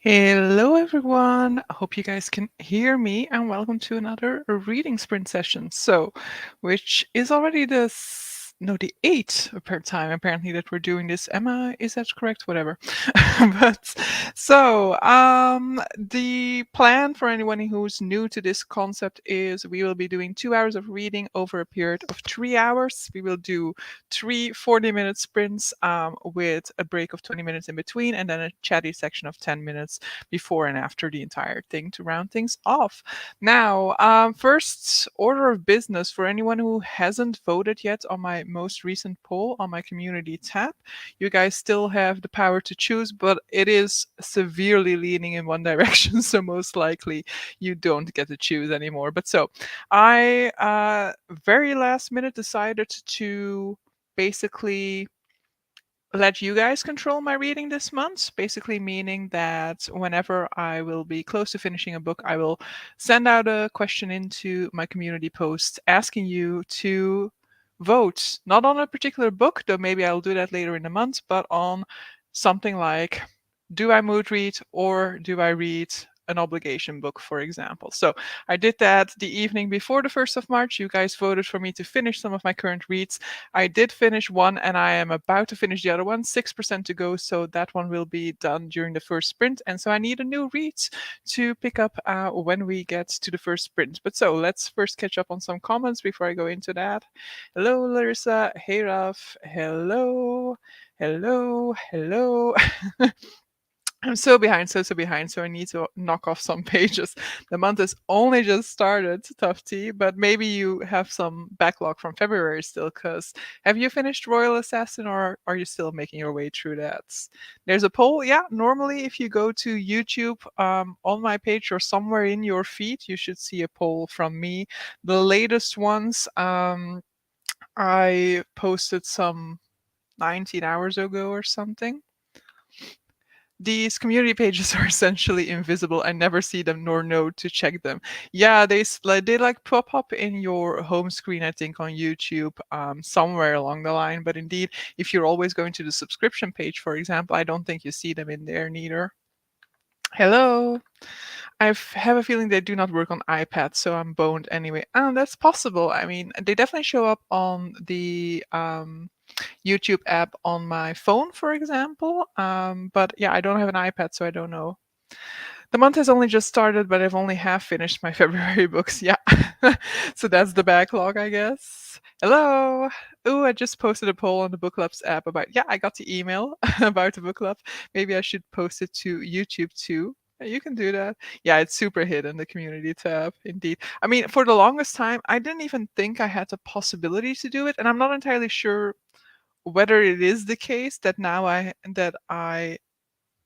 Hello, everyone. I hope you guys can hear me, and welcome to another reading sprint session. Which is already no, the eighth per time apparently that we're doing this. Emma, is that correct? Whatever. but the plan for anyone who's new to this concept is we will be doing 2 hours of reading over a period of 3 hours. We will do three 40-minute sprints with a break of 20 minutes in between, and then a chatty section of 10 minutes before and after the entire thing to round things off. Now, first order of business for anyone who hasn't voted yet on my most recent poll on my community tab. You guys still have the power to choose, but it is severely leaning in one direction, so most likely you don't get to choose anymore. I very last minute decided to basically let you guys control my reading this month, basically meaning that whenever I will be close to finishing a book, I will send out a question into my community post asking you to vote, not on a particular book, though maybe I'll do that later in the month, but on something like, do I mood read or do I read an obligation book, for example? So I did that the evening before the 1st of March. You guys voted for me to finish some of my current reads. I did finish one and I am about to finish the other one, 6% to go. So that one will be done during the first sprint. And so I need a new read to pick up when we get to the first sprint. Let's first catch up on some comments before I go into that. Hello, Larissa. Hey, Raf. Hello. Hello. Hello. I'm so behind, so behind, so I need to knock off some pages. The month has only just started, tough tea, but maybe you have some backlog from February still, because have you finished Royal Assassin or are you still making your way through that? There's a poll. Yeah, normally if you go to YouTube on my page or somewhere in your feed, you should see a poll from me. The latest ones I posted some 19 hours ago or something. These community pages are essentially invisible. I never see them nor know to check them. Yeah, they like pop up in your home screen, I think, on YouTube somewhere along the line. But indeed, if you're always going to the subscription page, for example, I don't think you see them in there neither. Hello. Have a feeling they do not work on iPad, so I'm boned anyway. Oh, that's possible. I mean, they definitely show up on the YouTube app on my phone, for example. But yeah, I don't have an iPad, so I don't know. The month has only just started, but I've only half finished my February books. Yeah. So that's the backlog, I guess. Hello. Oh, I just posted a poll on the Book Club's app about, yeah, I got the email about the book club. Maybe I should post it to YouTube too. Yeah, you can do that. Yeah, it's super hidden, the community tab, indeed. I mean, for the longest time, I didn't even think I had the possibility to do it, and I'm not entirely sure whether it is the case that now I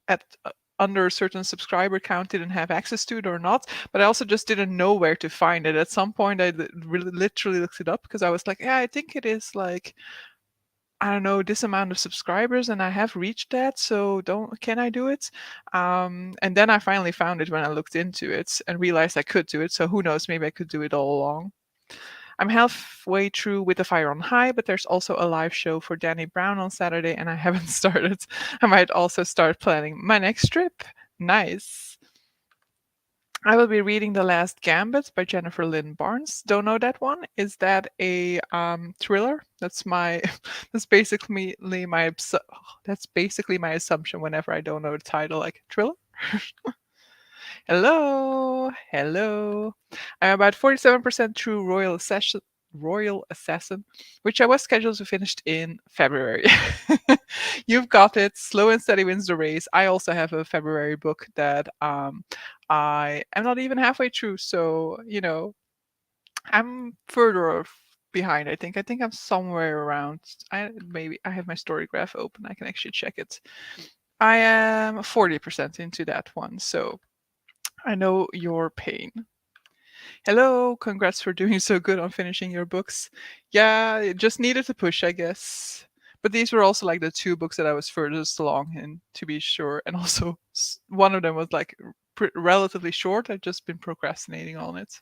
at under a certain subscriber count didn't have access to it or not, but I also just didn't know where to find it. At some point I literally looked it up because I was like, yeah, I think it is like, I don't know, this amount of subscribers and I have reached that, so don't can I do it? And then I finally found it when I looked into it and realized I could do it, so who knows, maybe I could do it all along. I'm halfway through With the Fire on High, but there's also a live show for Danny Brown on Saturday, and I haven't started. I might also start planning my next trip. Nice. I will be reading The Last Gambit by Jennifer Lynn Barnes. Don't know that one. Is that a thriller? That's my that's basically that's basically my assumption whenever I don't know the title, like thriller. Hello, hello. I'm about 47% through Royal Assassin, which I was scheduled to finish in February. You've got it. Slow and steady wins the race. I also have a February book that I am not even halfway through, so I'm further behind. I think I'm somewhere around. Maybe I have my story graph open. I can actually check it. I am 40% into that one, so I know your pain. Hello, congrats for doing so good on finishing your books. Yeah, it just needed to push, I guess. But these were also like the two books that I was furthest along in, to be sure. And also, one of them was like relatively short. I'd just been procrastinating on it.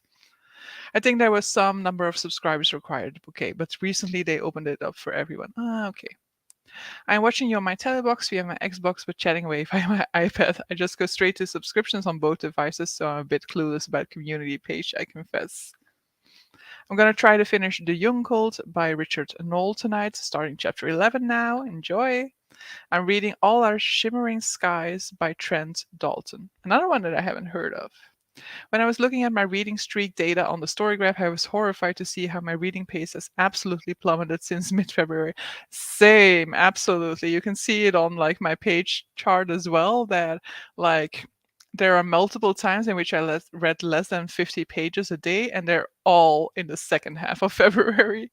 I think there was some number of subscribers required. Okay, but recently they opened it up for everyone. Ah, okay. I'm watching you on my telebox via my Xbox, but chatting away via my iPad. I just go straight to subscriptions on both devices, so I'm a bit clueless about community page, I confess. I'm gonna try to finish The Young Cult by Richard Knoll tonight, starting chapter 11 now. Enjoy! I'm reading All Our Shimmering Skies by Trent Dalton, another one that I haven't heard of. When I was looking at my reading streak data on the story graph, I was horrified to see how my reading pace has absolutely plummeted since mid-February. Same, absolutely. You can see it on like my page chart as well that like there are multiple times in which I read less than 50 pages a day, and they're all in the second half of February.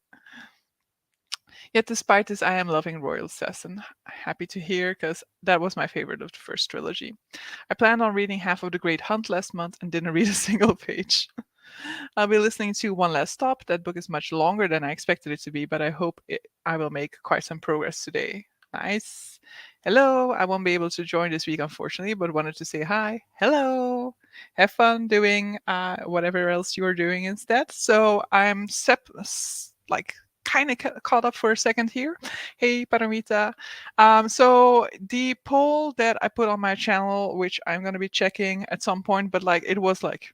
Yet, despite this, I am loving Royal Assassin. Happy to hear, because that was my favorite of the first trilogy. I planned on reading half of The Great Hunt last month and didn't read a single page. I'll be listening to One Last Stop. That book is much longer than I expected it to be, but I hope I will make quite some progress today. Nice. Hello. I won't be able to join this week, unfortunately, but wanted to say hi. Hello. Have fun doing whatever else you are doing instead. So I'm like kind of caught up for a second here. Hey, Paramita. So the poll that I put on my channel, which I'm going to be checking at some point, but like it was like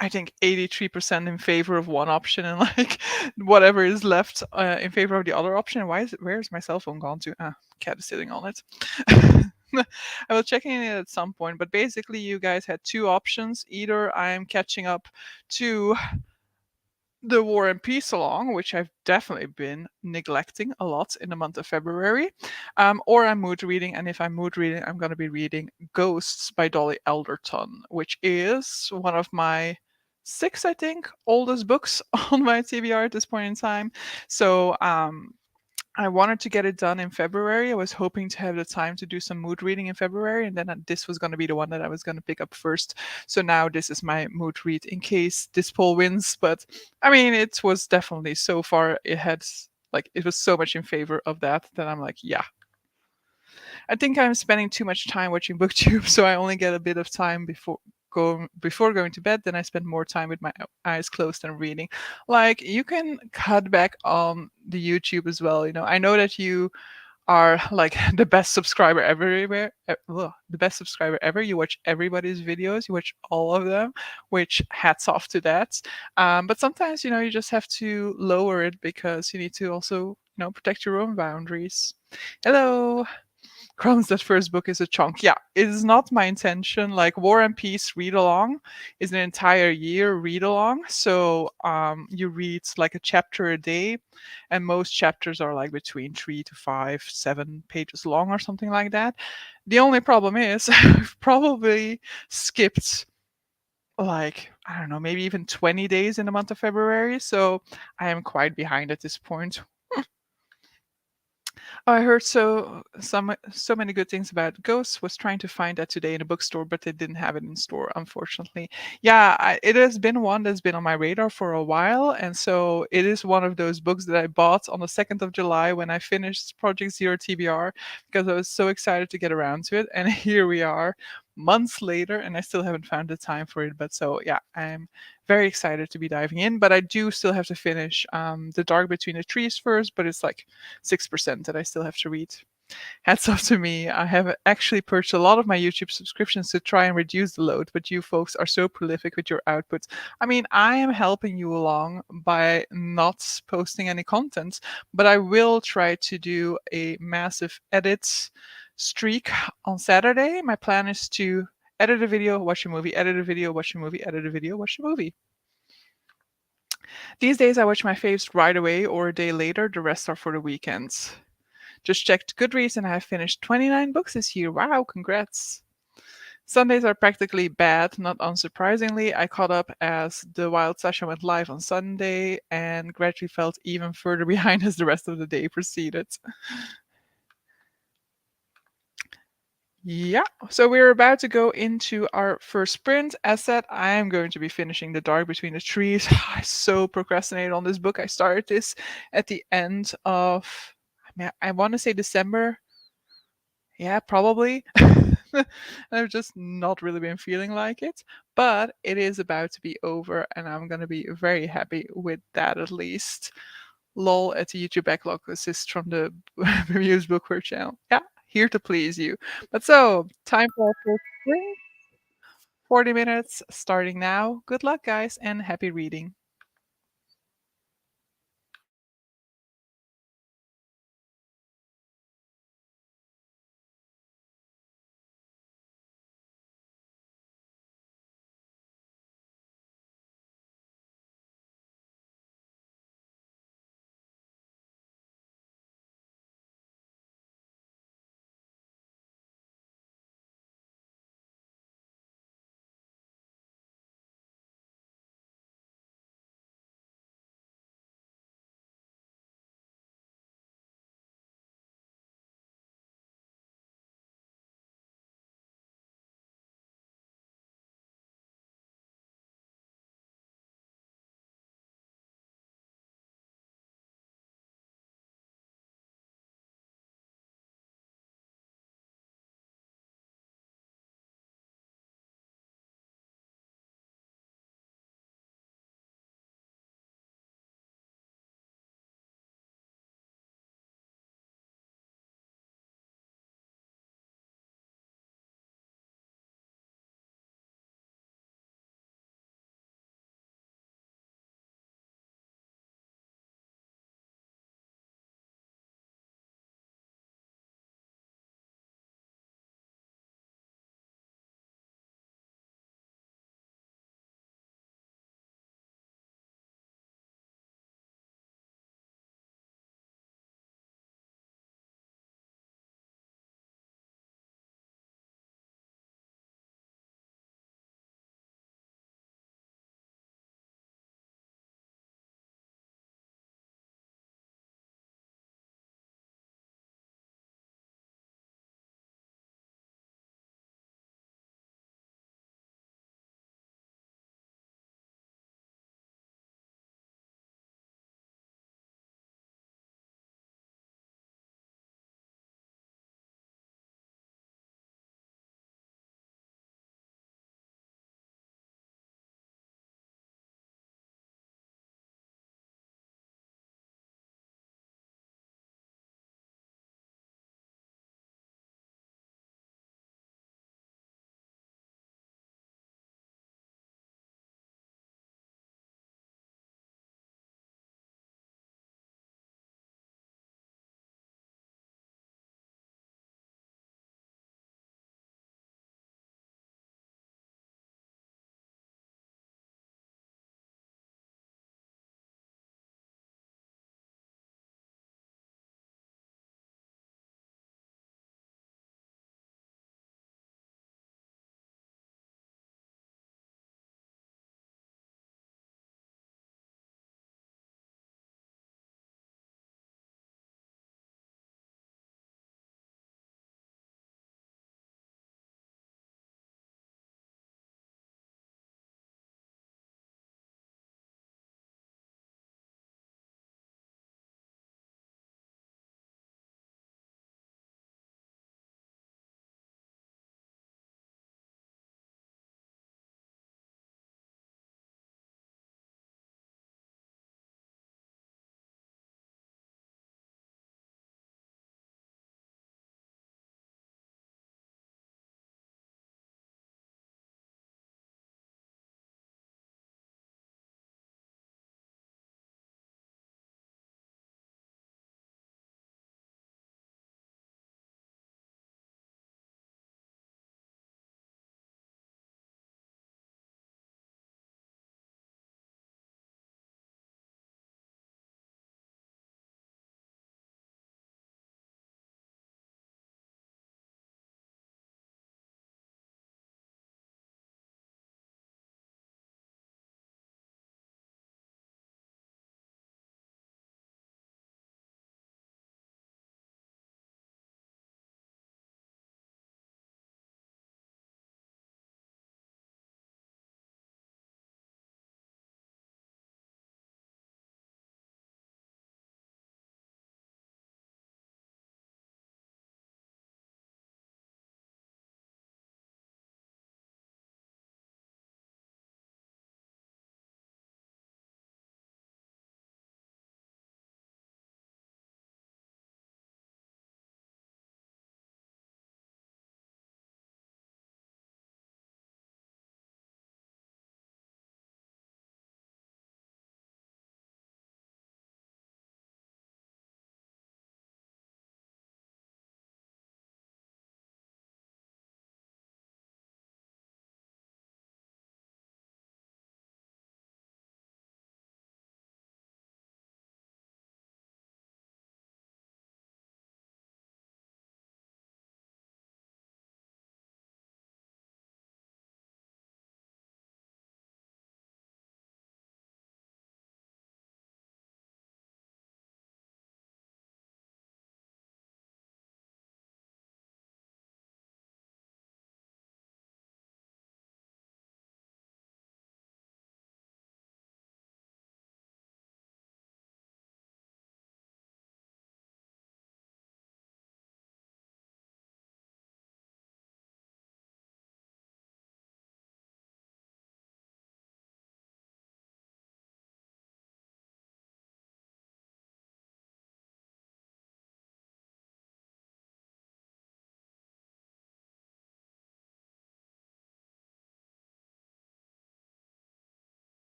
I think 83% in favor of one option and like whatever is left in favor of the other option. Where's my cell phone gone to? Ah, cat is sitting on it. I will check in it at some point, but basically you guys had two options. Either I'm catching up to the War and Peace along, which I've definitely been neglecting a lot in the month of February, or I'm mood reading. And if I'm mood reading, I'm going to be reading Ghosts by Dolly Alderton, which is one of my six, I think, oldest books on my TBR at this point in time. So I wanted to get it done in February. I was hoping to have the time to do some mood reading in February, and then this was going to be the one that I was going to pick up first. So now this is my mood read in case this poll wins. But I mean, it was definitely so far, it had like, it was so much in favor of that I'm like, yeah. I think I'm spending too much time watching booktube, so I only get a bit of time before going to bed. Then I spend more time with my eyes closed and reading. Like, you can cut back on the YouTube as well. I know that you are like the best subscriber everywhere. The best subscriber ever. You watch everybody's videos. You watch all of them, which hats off to that. But sometimes you just have to lower it because you need to also protect your own boundaries. Hello. That first book is a chunk. Yeah, it is not my intention. Like War and Peace read along is an entire year read along. So you read like a chapter a day, and most chapters are like between 3 to 5, 7 pages long or something like that. The only problem is I've probably skipped like, I don't know, maybe even 20 days in the month of February. So I am quite behind at this point. Oh, I heard so many good things about Ghosts. Was trying to find that today in a bookstore, but they didn't have it in store, unfortunately. Yeah, it has been one that's been on my radar for a while, and so it is one of those books that I bought on the 2nd of July when I finished Project Zero TBR because I was so excited to get around to it, and here we are, months later, and I still haven't found the time for it. But so yeah, I'm very excited to be diving in, but I do still have to finish The Dark Between the Trees first, but it's like 6% that I still have to read. Hats off to me. I have actually purchased a lot of my YouTube subscriptions to try and reduce the load, but you folks are so prolific with your outputs. I mean, I am helping you along by not posting any content, but I will try to do a massive edit streak on Saturday. My plan is to edit a video, watch a movie, edit a video, watch a movie, edit a video, watch a movie. These days I watch my faves right away or a day later, the rest are for the weekends. Just checked Goodreads and I have finished 29 books this year. Wow, congrats. Sundays are practically bad, not unsurprisingly. I caught up as The Wild Sasha went live on Sunday and gradually felt even further behind as the rest of the day proceeded. Yeah, so we're about to go into our first sprint. As said, I am going to be finishing The Dark Between the Trees. I so procrastinated on this book. I started this at the end of, I want to say December. Yeah, probably. I've just not really been feeling like it, but it is about to be over, and I'm going to be very happy with that at least. Lol at the YouTube backlog assist from the Reviews Bookworm channel. Yeah, here to please you. But so, time for our first drink. 40 minutes starting now. Good luck, guys, and happy reading.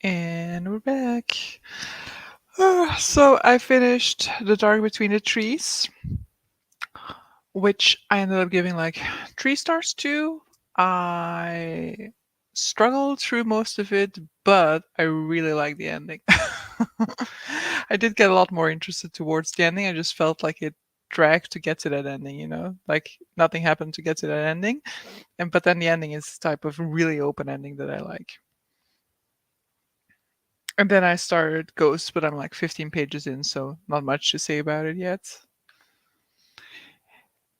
And we're back. So I finished The Dark Between the Trees, which I ended up giving like 3 stars to. I struggled through most of it, but I really like the ending. I did get a lot more interested towards the ending. I just felt like it dragged to get to that ending, like nothing happened to get to that ending. And but then the ending is type of really open ending that I like. And then I started Ghost, but I'm like 15 pages in, so not much to say about it yet.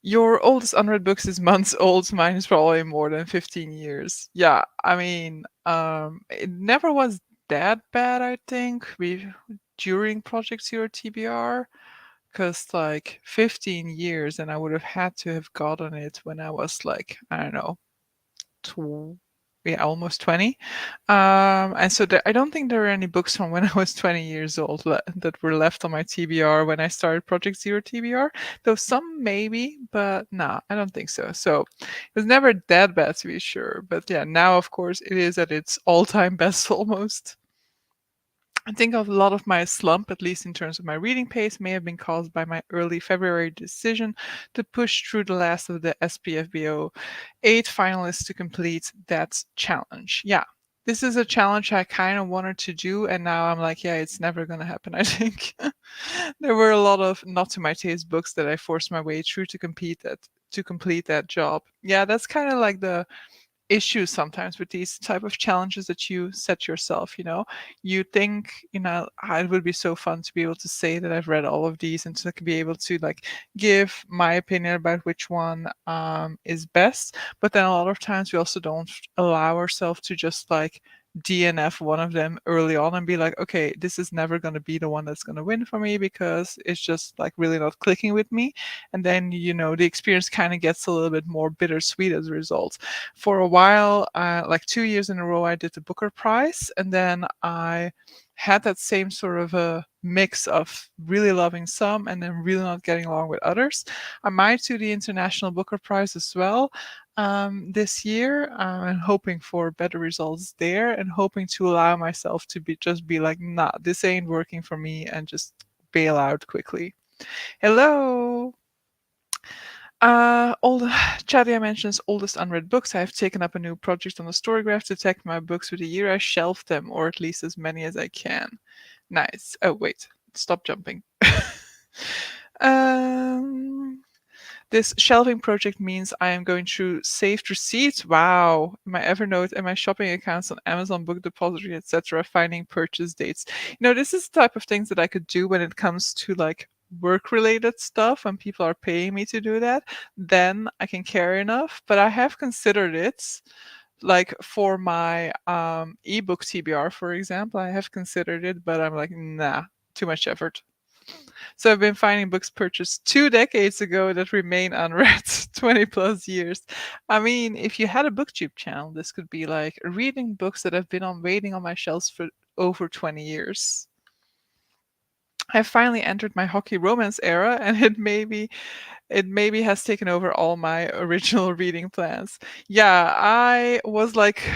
Your oldest unread books is months old. Mine is probably more than 15 years. Yeah, I mean, it never was that bad, I think, during Project Zero TBR, because like 15 years, and I would have had to have gotten it when I was like, I don't know, yeah, almost 20. And so I don't think there are any books from when I was 20 years old that were left on my TBR when I started Project Zero TBR. Though some maybe, but no, I don't think so. So it was never that bad to be sure. But yeah, now of course it is at its all-time best almost. I think a lot of my slump, at least in terms of my reading pace, may have been caused by my early February decision to push through the last of the SPFBO 8 finalists to complete that challenge. Yeah, this is a challenge I kind of wanted to do, and now I'm like, yeah, it's never going to happen, I think. There were a lot of not to my taste books that I forced my way through to complete that job. Yeah, that's kind of like the issues sometimes with these type of challenges that you set yourself. You think, it would be so fun to be able to say that I've read all of these and to be able to like give my opinion about which one is best. But then a lot of times we also don't allow ourselves to just like DNF one of them early on and be like, okay, this is never going to be the one that's going to win for me because it's just like really not clicking with me. And then, the experience kind of gets a little bit more bittersweet as a result. For a while, like 2 years in a row, I did the Booker Prize, and then I had that same sort of a mix of really loving some and then really not getting along with others. I might do the International Booker Prize as well this year, and hoping for better results there, and hoping to allow myself to be like, nah, this ain't working for me, and just bail out quickly. Hello. Old Chadia mentions oldest unread books. I have taken up a new project on the Storygraph to tag my books with the year I shelved them, or at least as many as I can. Nice. Oh wait, stop jumping. um, this shelving project means I am going through saved receipts. Wow. My Evernote and my shopping accounts on Amazon Book Depository, etc., finding purchase dates. This is the type of things that I could do when it comes to like work related stuff when people are paying me to do that. Then I can care enough. But I have considered it. Like for my ebook TBR, for example, I have considered it, but I'm like, nah, too much effort. So I've been finding books purchased 2 decades ago that remain unread 20 plus years. I mean, if you had a booktube channel, this could be like reading books that have been on waiting on my shelves for over 20 years. I finally entered my hockey romance era, and it maybe has taken over all my original reading plans. Yeah, I was like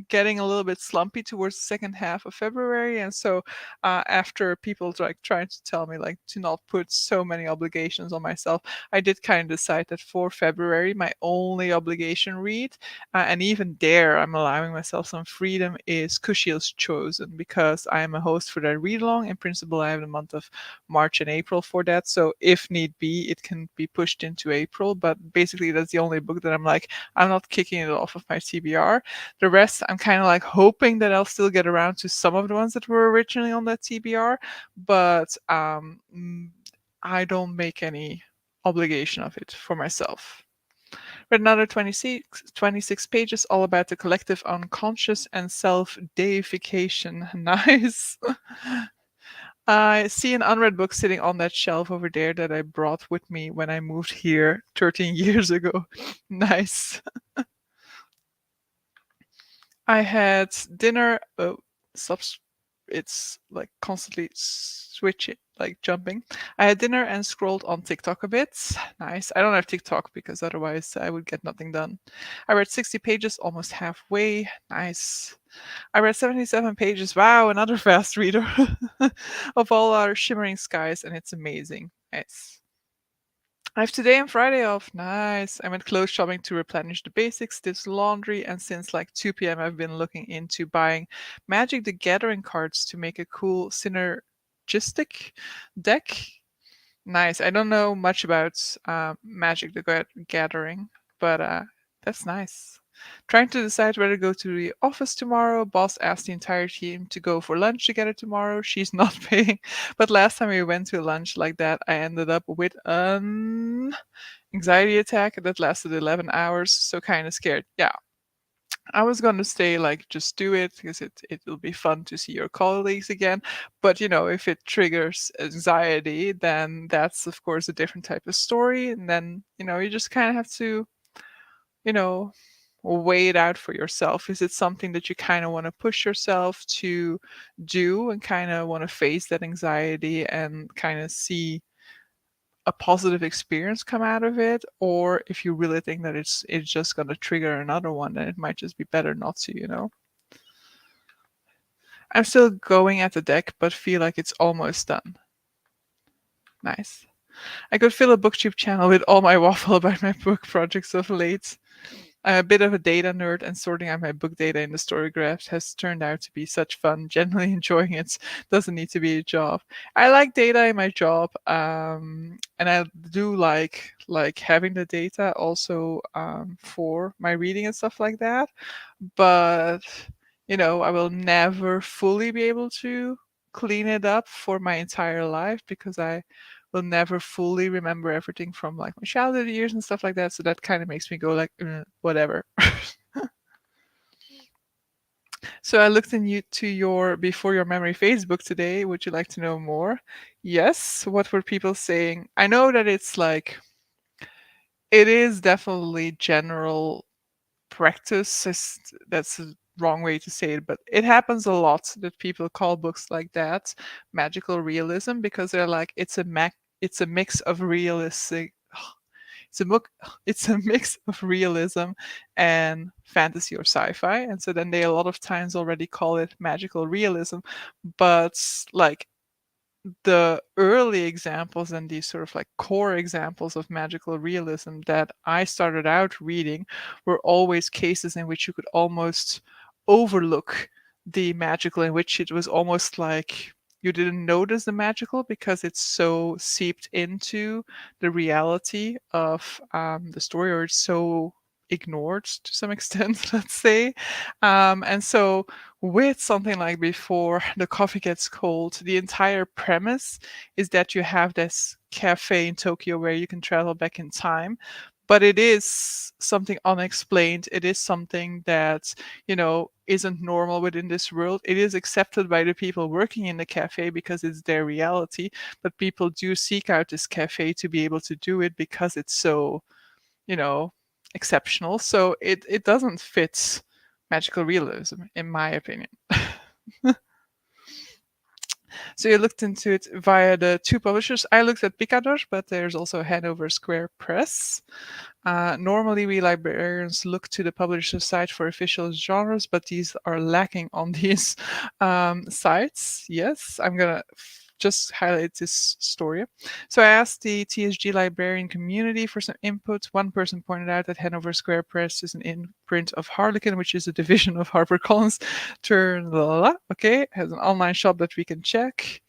getting a little bit slumpy towards the second half of February, and so after people like trying to tell me like to not put so many obligations on myself, I did kind of decide that for February my only obligation read, and even there I'm allowing myself some freedom, is Kushiel's Chosen, because I am a host for that read along. In principle, I have the month of March and April for that, so if need be, it can be pushed into April. But basically, that's the only book that I'm like, I'm not kicking it off of my TBR. The rest, I'm kind of like hoping that I'll still get around to some of the ones that were originally on that TBR, but I don't make any obligation of it for myself. Read another 26 pages, all about the collective unconscious and self deification. Nice. I see an unread book sitting on that shelf over there that I brought with me when I moved here 13 years ago. Nice. I had dinner. Oh, stops. It's like constantly switching. like jumping. I had dinner and scrolled on TikTok a bit. Nice. I don't have TikTok because otherwise I would get nothing done. I read 60 pages, almost halfway. Nice. I read 77 pages. Wow, another fast reader of all our shimmering skies, and it's amazing. Nice. I have today and Friday off. Nice. I went clothes shopping to replenish the basics, did laundry, and since like 2 p.m., I've been looking into buying Magic the Gathering cards to make a cool synergistic deck. Nice. I don't know much about Magic the Gathering, but that's nice. Trying to decide whether to go to the office tomorrow. Boss asked the entire team to go for lunch together tomorrow. She's not paying. But last time we went to lunch like that, I ended up with an anxiety attack that lasted 11 hours. So kind of scared. Yeah, I was going to stay like just do it because it will be fun to see your colleagues again. But if it triggers anxiety, then that's of course a different type of story. And then you just kind of have to you know weigh it out for yourself. Is it something that you kind of want to push yourself to do and kind of want to face that anxiety and kind of see a positive experience come out of it, or if you really think that it's just going to trigger another one, then it might just be better not to. I'm still going at the deck but feel like it's almost done. Nice. I could fill a booktube channel with all my waffle about my book projects of late. I'm a bit of a data nerd, and sorting out my book data in the story graphs has turned out to be such fun. Generally enjoying it. Doesn't need to be a job. I like data in my job, and I do like having the data also for my reading and stuff like that. But I will never fully be able to clean it up for my entire life because I will never fully remember everything from like my childhood years and stuff like that. So that kind of makes me go like, whatever. So I looked into your Before Your Memory Facebook today. Would you like to know more? Yes. What were people saying? I know that it's like, it is definitely general practice. That's a wrong way to say it, but it happens a lot that people call books like that magical realism because they're like, it's a mix of realistic it's a book it's a mix of realism and fantasy or sci-fi, and so then they a lot of times already call it magical realism. But like the early examples and these sort of like core examples of magical realism that I started out reading were always cases in which you could almost overlook the magical, in which it was almost like you didn't notice the magical because it's so seeped into the reality of the story, or it's so ignored to some extent, let's say. And so with something like Before the Coffee Gets Cold, the entire premise is that you have this cafe in Tokyo where you can travel back in time. But it is something unexplained. It is something that, isn't normal within this world. It is accepted by the people working in the cafe because it's their reality. But people do seek out this cafe to be able to do it because it's so, you know, exceptional. So it doesn't fit magical realism, in my opinion. So you looked into it via the two publishers. I looked at Picador, but there's also Hanover Square Press. Normally, we librarians look to the publisher site for official genres, but these are lacking on these sites. Yes, I'm gonna just highlight this story. So I asked the TSG librarian community for some input. One person pointed out that Hanover Square Press is an imprint of Harlequin, which is a division of HarperCollins. Turn la la la. Okay, has an online shop that we can check.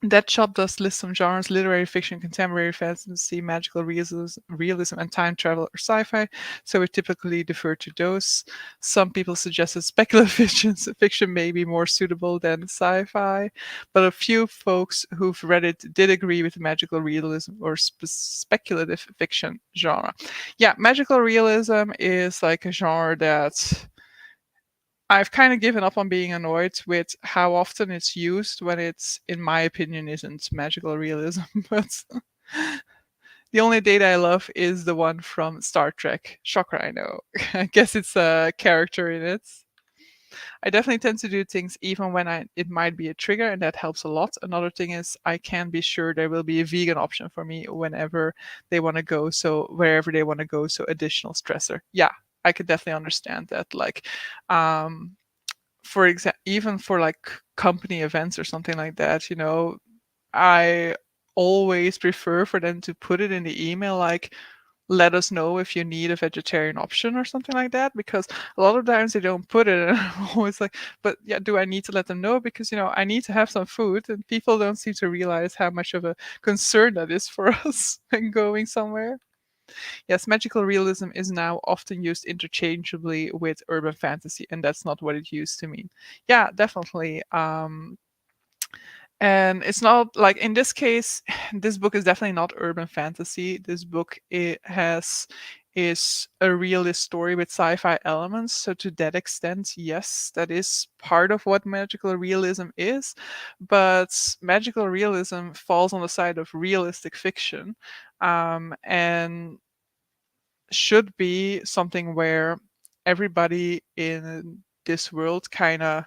That shop does list some genres: literary fiction, contemporary fantasy, magical realism, and time travel or sci-fi. So we typically defer to those. Some people suggested speculative fiction may be more suitable than sci-fi, but a few folks who've read it did agree with the magical realism or speculative fiction genre. Yeah, magical realism is like a genre that I've kind of given up on being annoyed with how often it's used when it's, in my opinion, isn't magical realism. But the only data I love is the one from Star Trek. Shocker, I know. I guess it's a character in it. I definitely tend to do things even when it might be a trigger, and that helps a lot. Another thing is I can be sure there will be a vegan option for me whenever they want to go, so wherever they want to go, so additional stressor. Yeah, I could definitely understand that. Like, um, for example, even for like company events or something like that, I always prefer for them to put it in the email, like, let us know if you need a vegetarian option or something like that, because a lot of times they don't put it, and I'm always like, but yeah, do I need to let them know? Because I need to have some food, and people don't seem to realize how much of a concern that is for us when going somewhere. Yes, magical realism is now often used interchangeably with urban fantasy, and that's not what it used to mean. Yeah, definitely. And it's not like in this case, this book is definitely not urban fantasy. This book, it has is a realist story with sci-fi elements. So to that extent, yes, that is part of what magical realism is. But magical realism falls on the side of realistic fiction, and should be something where everybody in this world kind of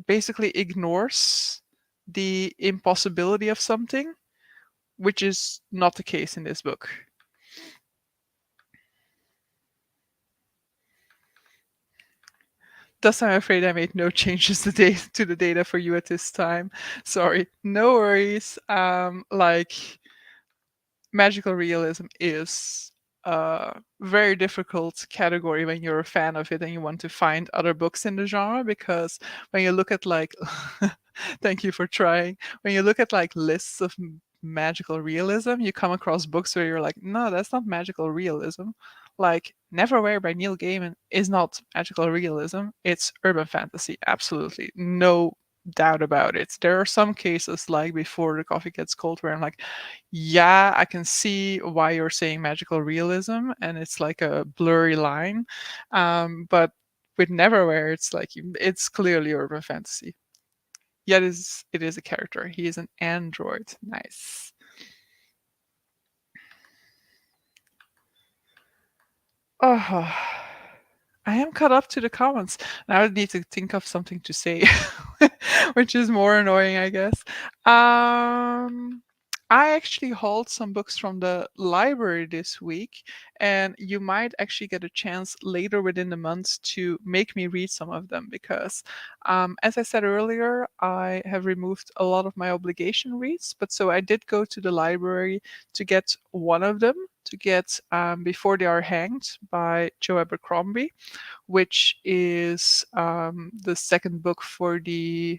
basically ignores the impossibility of something, which is not the case in this book. Thus, I'm afraid I made no changes to the data for you at this time. Sorry, no worries. Like, magical realism is a very difficult category when you're a fan of it and you want to find other books in the genre, because when you look at like thank you for trying, when you look at like lists of magical realism, you come across books where you're like, no, that's not magical realism. Like Neverwhere by Neil Gaiman is not magical realism, it's urban fantasy, absolutely no doubt about it. There are some cases like Before the Coffee Gets Cold where I'm like, yeah, I can see why you're saying magical realism, and it's like a blurry line. But with Neverwhere, it's like it's clearly urban fantasy. Yet it is a character. He is an android. Nice. Oh, I am caught up to the comments. Now I need to think of something to say, which is more annoying, I guess. Um, I actually hauled some books from the library this week, and you might actually get a chance later within the month to make me read some of them because, as I said earlier, I have removed a lot of my obligation reads, but so I did go to the library to get one of them, to get Before They Are Hanged by Joe Abercrombie, which is the second book for the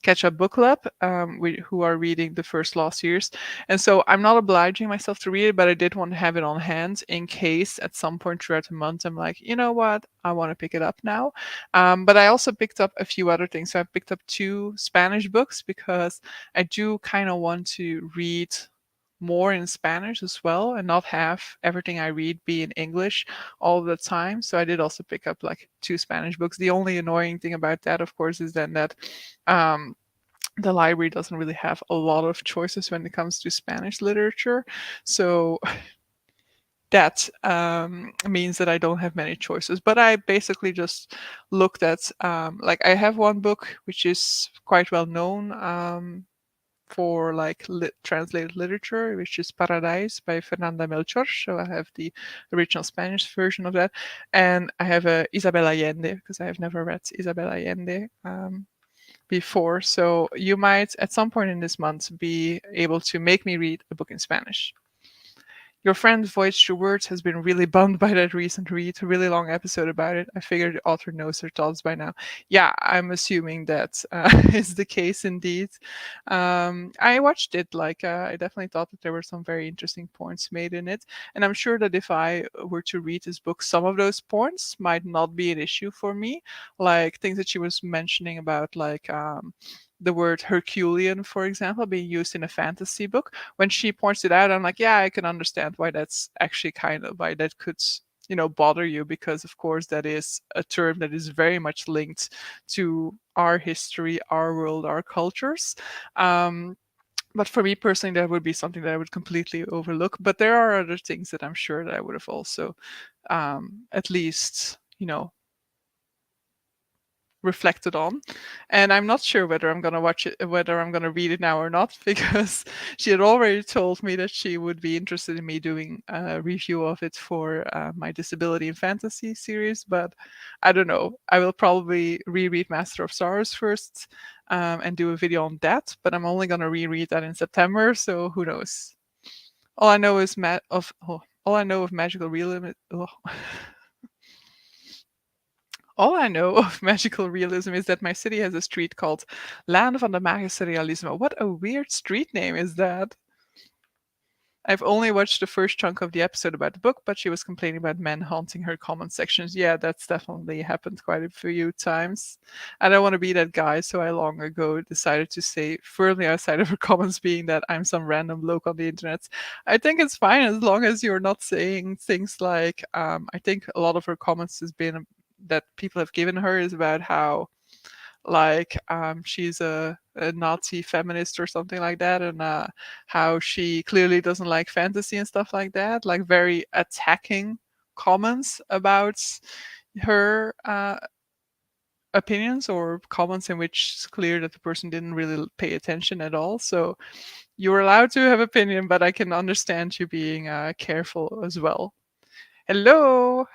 Catch Up Book Club, who are reading the first Lost Years. And so I'm not obliging myself to read it, but I did want to have it on hand in case at some point throughout the month I'm like, you know what, I want to pick it up now. But I also picked up a few other things. So I picked up two Spanish books because I do kind of want to read more in Spanish as well and not have everything I read be in English all the time. So I did also pick up like two Spanish books. The only annoying thing about that, of course, is then that um, the library doesn't really have a lot of choices when it comes to Spanish literature. So that means that I don't have many choices. But I basically just looked at, like, I have one book which is quite well known. For like translated literature, which is Paradise by Fernanda Melchor. So I have the original Spanish version of that, and I have a Isabel Allende because I have never read Isabel Allende before. So you might at some point in this month be able to make me read a book in Spanish. Your friend Voyage to Words has been really bummed by that recent read, a really long episode about it. I figure the author knows her thoughts by now. Yeah, I'm assuming that is the case indeed. I watched it, like, I definitely thought that there were some very interesting points made in it. And I'm sure that if I were to read this book, some of those points might not be an issue for me. Like things that she was mentioning about, like, the word Herculean, for example, being used in a fantasy book. When she points it out, I'm like, yeah, I can understand why that's actually kind of why that could bother you, because of course that is a term that is very much linked to our history, our world, our cultures. But for me personally, that would be something that I would completely overlook. But there are other things that I'm sure that I would have also at least reflected on, and I'm not sure whether I'm gonna watch it, whether I'm gonna read it now or not, because she had already told me that she would be interested in me doing a review of it for my disability and fantasy series. But I don't know. I will probably reread Master of Stars first, and do a video on that. But I'm only gonna reread that in September, so who knows? All I know is all I know of magical realism. All I know of magical realism is that my city has a street called Land van de Magische Realisme. What a weird street name is that? I've only watched the first chunk of the episode about the book, but she was complaining about men haunting her comment sections. Yeah, that's definitely happened quite a few times. I don't want to be that guy, so I long ago decided to stay firmly outside of her comments, being that I'm some random bloke on the internet. I think it's fine as long as you're not saying things like, I think a lot of her comments has been that people have given her is about how like she's a Nazi feminist or something like that, and how she clearly doesn't like fantasy and stuff like that, like very attacking comments about her opinions, or comments in which it's clear that the person didn't really pay attention at all. So you're allowed to have opinion, but I can understand you being careful as well. Hello.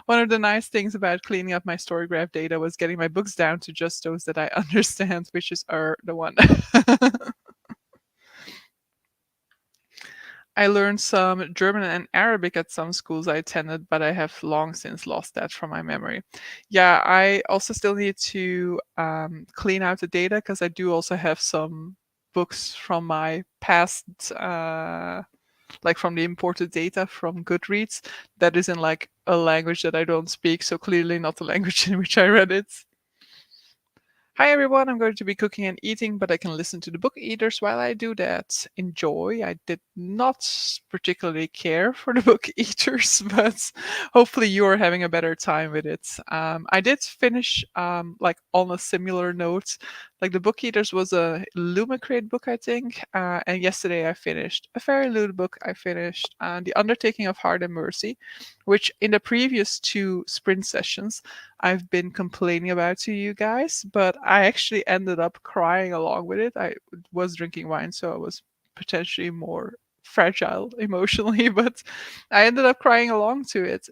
One of the nice things about cleaning up my storygraph data was getting my books down to just those that I understand, which is the one. I learned some German and Arabic at some schools I attended, but I have long since lost that from my memory. Yeah, I also still need to clean out the data, because I do also have some books from my past, like from the imported data from Goodreads, that is in like a language that I don't speak, so clearly not the language in which I read it. Hi everyone, I'm going to be cooking and eating, but I can listen to the book eaters while I do that. Enjoy. I did not particularly care for the book eaters, but hopefully you are having a better time with it. I did finish, like on a similar note, like the book eaters was a Lumacrate book, I think, and yesterday I finished a Fairy Loot book. I finished The Undertaking of Heart and Mercy, which in the previous two sprint sessions I've been complaining about to you guys, but I actually ended up crying along with it. I was drinking wine, so I was potentially more fragile emotionally, but I ended up crying along to it.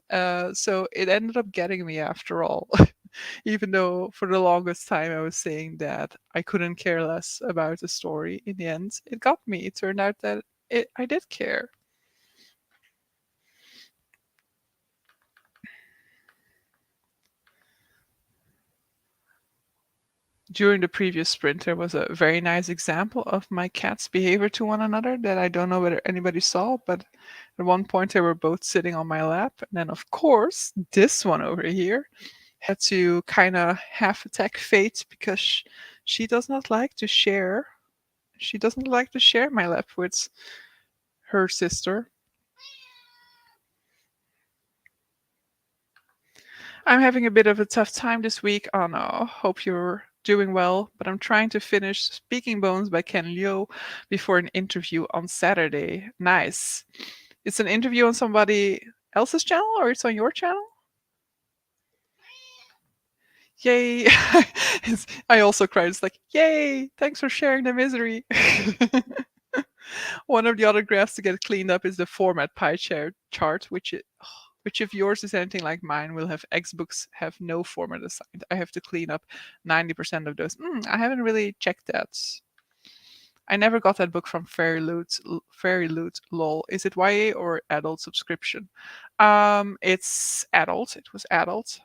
So it ended up getting me after all. Even though for the longest time I was saying that I couldn't care less about the story, in the end, it got me. It turned out that I did care. During the previous sprint, there was a very nice example of my cat's behavior to one another that I don't know whether anybody saw, but at one point they were both sitting on my lap. And then, of course, this one over here had to kind of half attack fate, because she does not like to share. She doesn't like to share my lap with her sister. I'm having a bit of a tough time this week. Oh no, hope you're doing well. But I'm trying to finish Speaking Bones by Ken Liu before an interview on Saturday. Nice. It's an interview on somebody else's channel, or it's on your channel? Yay. I also cried. It's like, yay, thanks for sharing the misery. One of the other graphs to get cleaned up is the format pie chart, which if yours is anything like mine, will have X books have no format assigned. I have to clean up 90% of those. I haven't really checked that. I never got that book from Fairy Loot. Fairy Loot, lol. Is it YA or adult subscription? It's adult. It was adult.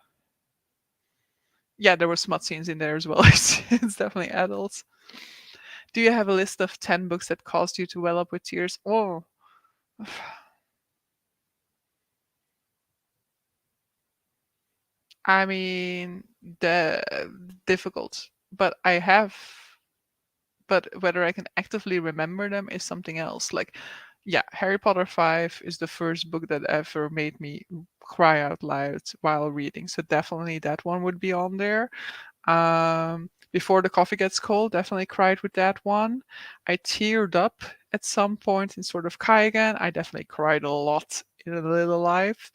Yeah, there were smut scenes in there as well. It's definitely adult. Do you have a list of 10 books that caused you to well up with tears? Oh, I mean, the difficult, but I have. But whether I can actively remember them is something else. Like, yeah, Harry Potter 5 is the first book that ever made me cry out loud while reading. So definitely that one would be on there. Before the Coffee Gets Cold, definitely cried with that one. I teared up at some point in sort of Kai again. I definitely cried a lot in a little life,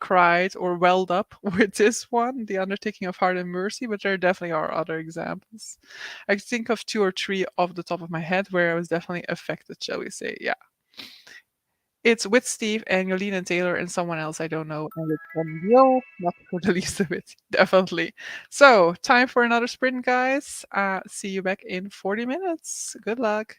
cried or welled up with this one, The Undertaking of Heart and Mercy, but there definitely are other examples. I can think of two or three off the top of my head where I was definitely affected, shall we say. Yeah. It's with Steve and Yolene and Taylor and someone else I don't know, and it's from Yo, not for the least of it, definitely. So, time for another sprint, guys. See you back in 40 minutes. Good luck.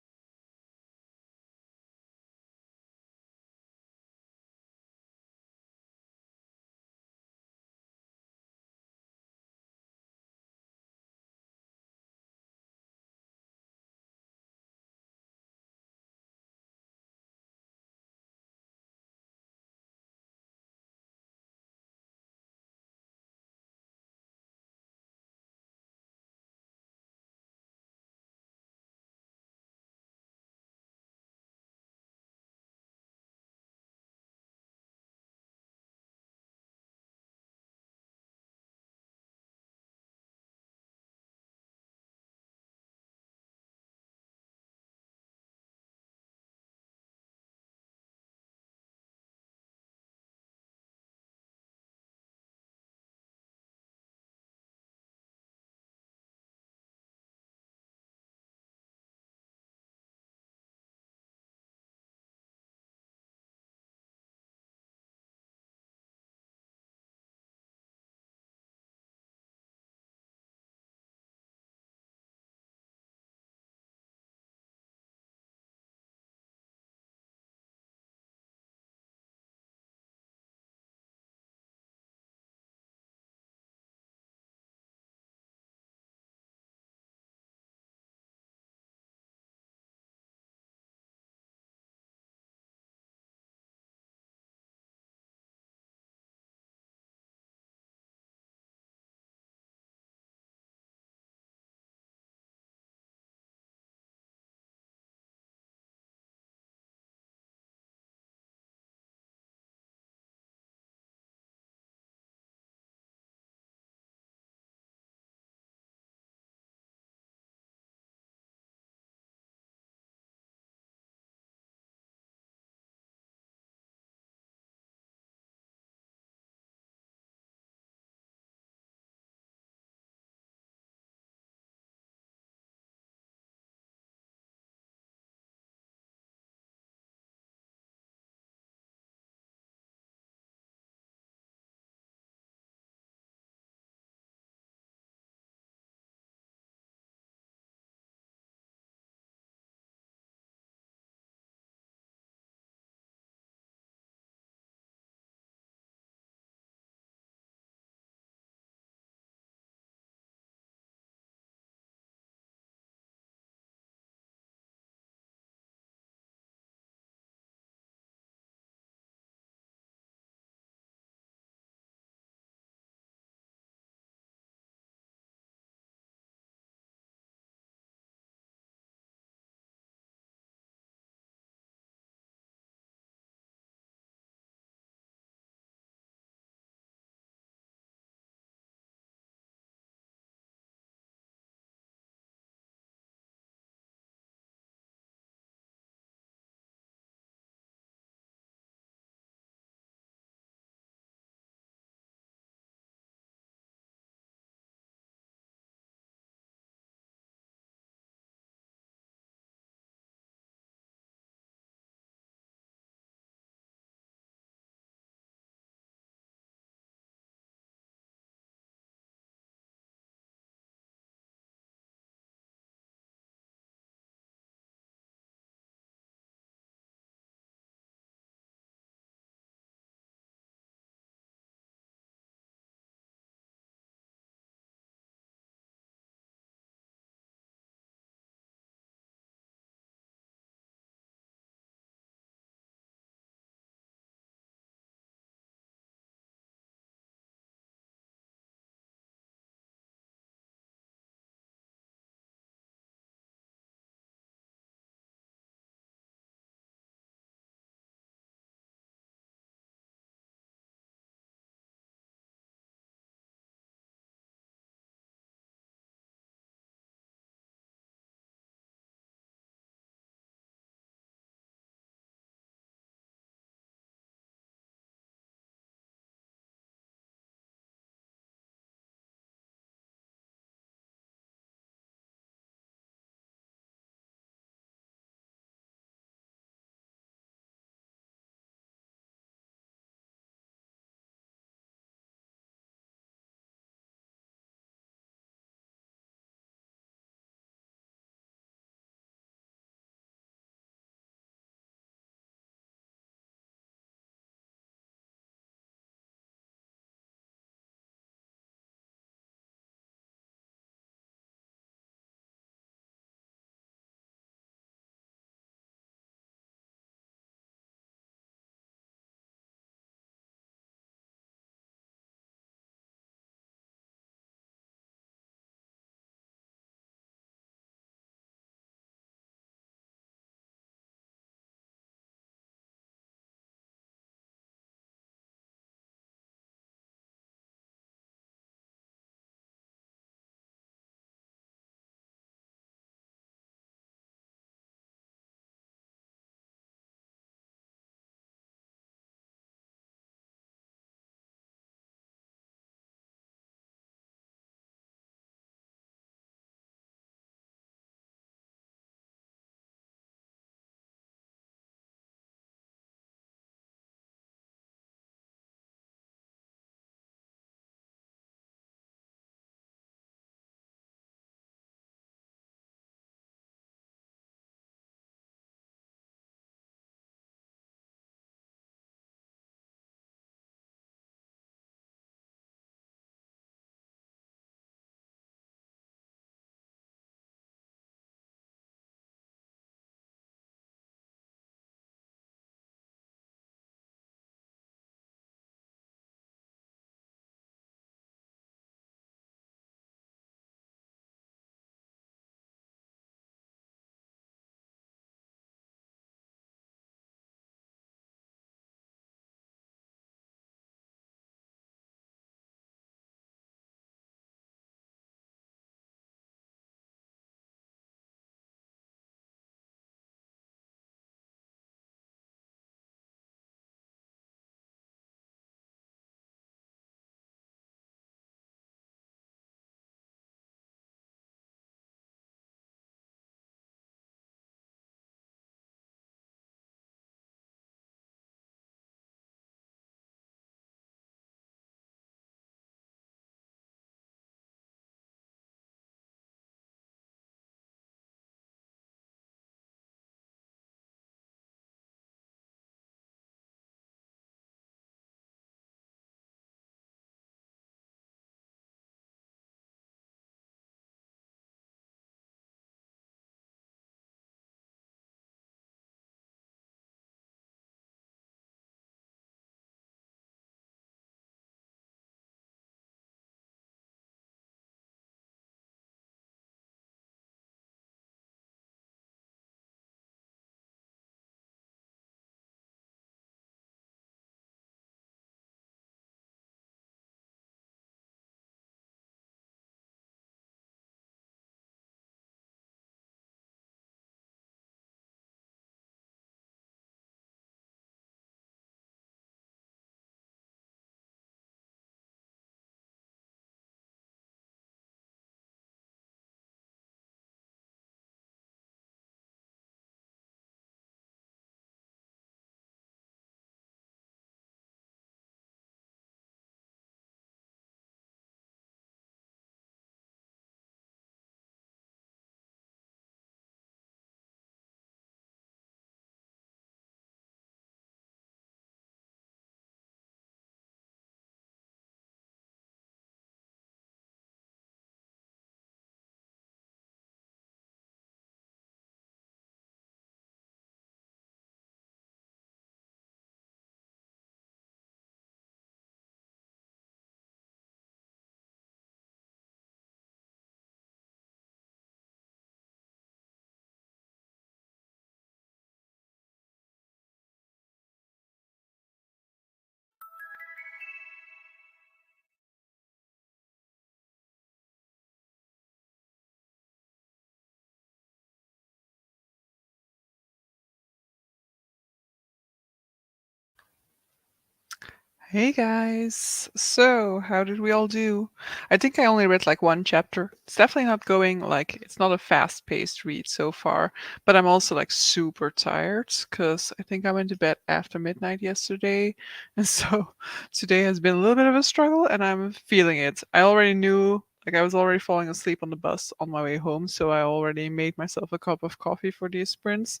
Hey guys! So, how did we all do? I think I only read like one chapter. It's definitely not going like it's not a fast-paced read so far, but I'm also like super tired because I think I went to bed after midnight yesterday, and so today has been a little bit of a struggle, and I'm feeling it. I already knew, like I was already falling asleep on the bus on my way home, so I already made myself a cup of coffee for these sprints.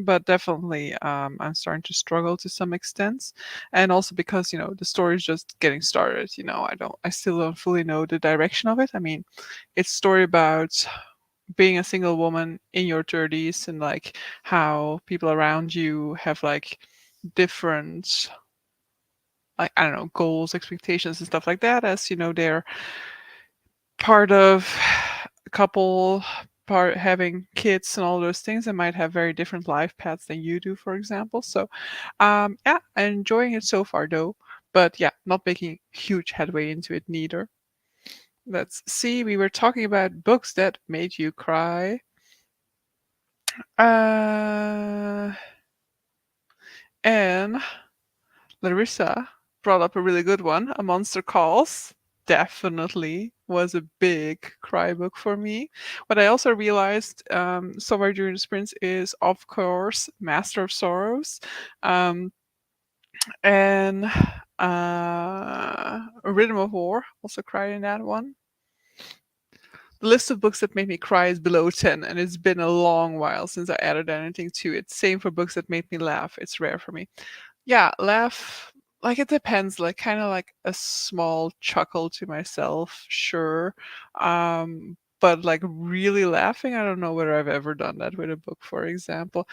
But definitely, I'm starting to struggle to some extent, and also because the story is just getting started. I still don't fully know the direction of it. I mean, it's a story about being a single woman in your 30s and like how people around you have like different, like, I don't know, goals, expectations and stuff like that, as they're part of a couple, part having kids and all those things, and might have very different life paths than you do, for example. So yeah, I'm enjoying it so far though, but yeah, not making huge headway into it neither. Let's see, we were talking about books that made you cry. uh and Larissa brought up a really good one. A Monster Calls definitely was a big cry book for me. What I also realized somewhere during the sprints is, of course, Master of Sorrows, um, and Rhythm of War. Also cried in that one. The list of books that made me cry is below 10, and it's been a long while since I added anything to it. Same for books that made me laugh. It's rare for me. Yeah, laugh. Like it depends. Like kind of like a small chuckle to myself, sure. But like really laughing, I don't know whether I've ever done that with a book, for example.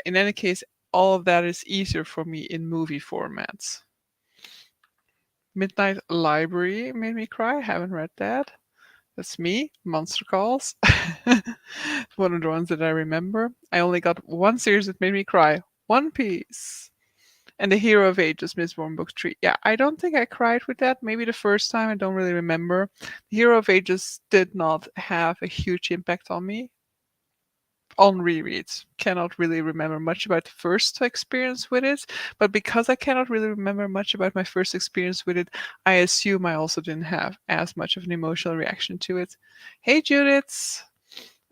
In any case, all of that is easier for me in movie formats. Midnight Library made me cry. Haven't read that. That's me. Monster Calls. One of the ones that I remember. I only got one series that made me cry. One Piece. And The Hero of Ages, Mistborn Book 3. Yeah, I don't think I cried with that. Maybe the first time, I don't really remember. The Hero of Ages did not have a huge impact on me. On rereads, cannot really remember much about the first experience with it, but because I cannot really remember much about my first experience with it, I assume I also didn't have as much of an emotional reaction to it. Hey Judith!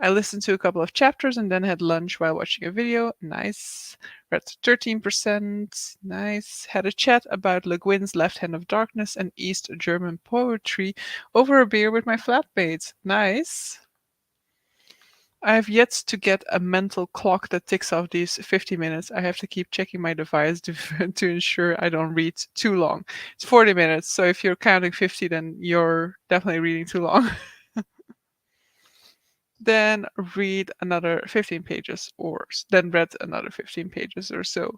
I listened to a couple of chapters and then had lunch while watching a video. Nice. Read 13%. Nice. Had a chat about Le Guin's Left Hand of Darkness and East German poetry over a beer with my flatmates. Nice. I have yet to get a mental clock that ticks off these 50 minutes. I have to keep checking my device to, to ensure I don't read too long. It's 40 minutes, so if you're counting 50, then you're definitely reading too long. Then read another 15 pages, or then read another 15 pages or so.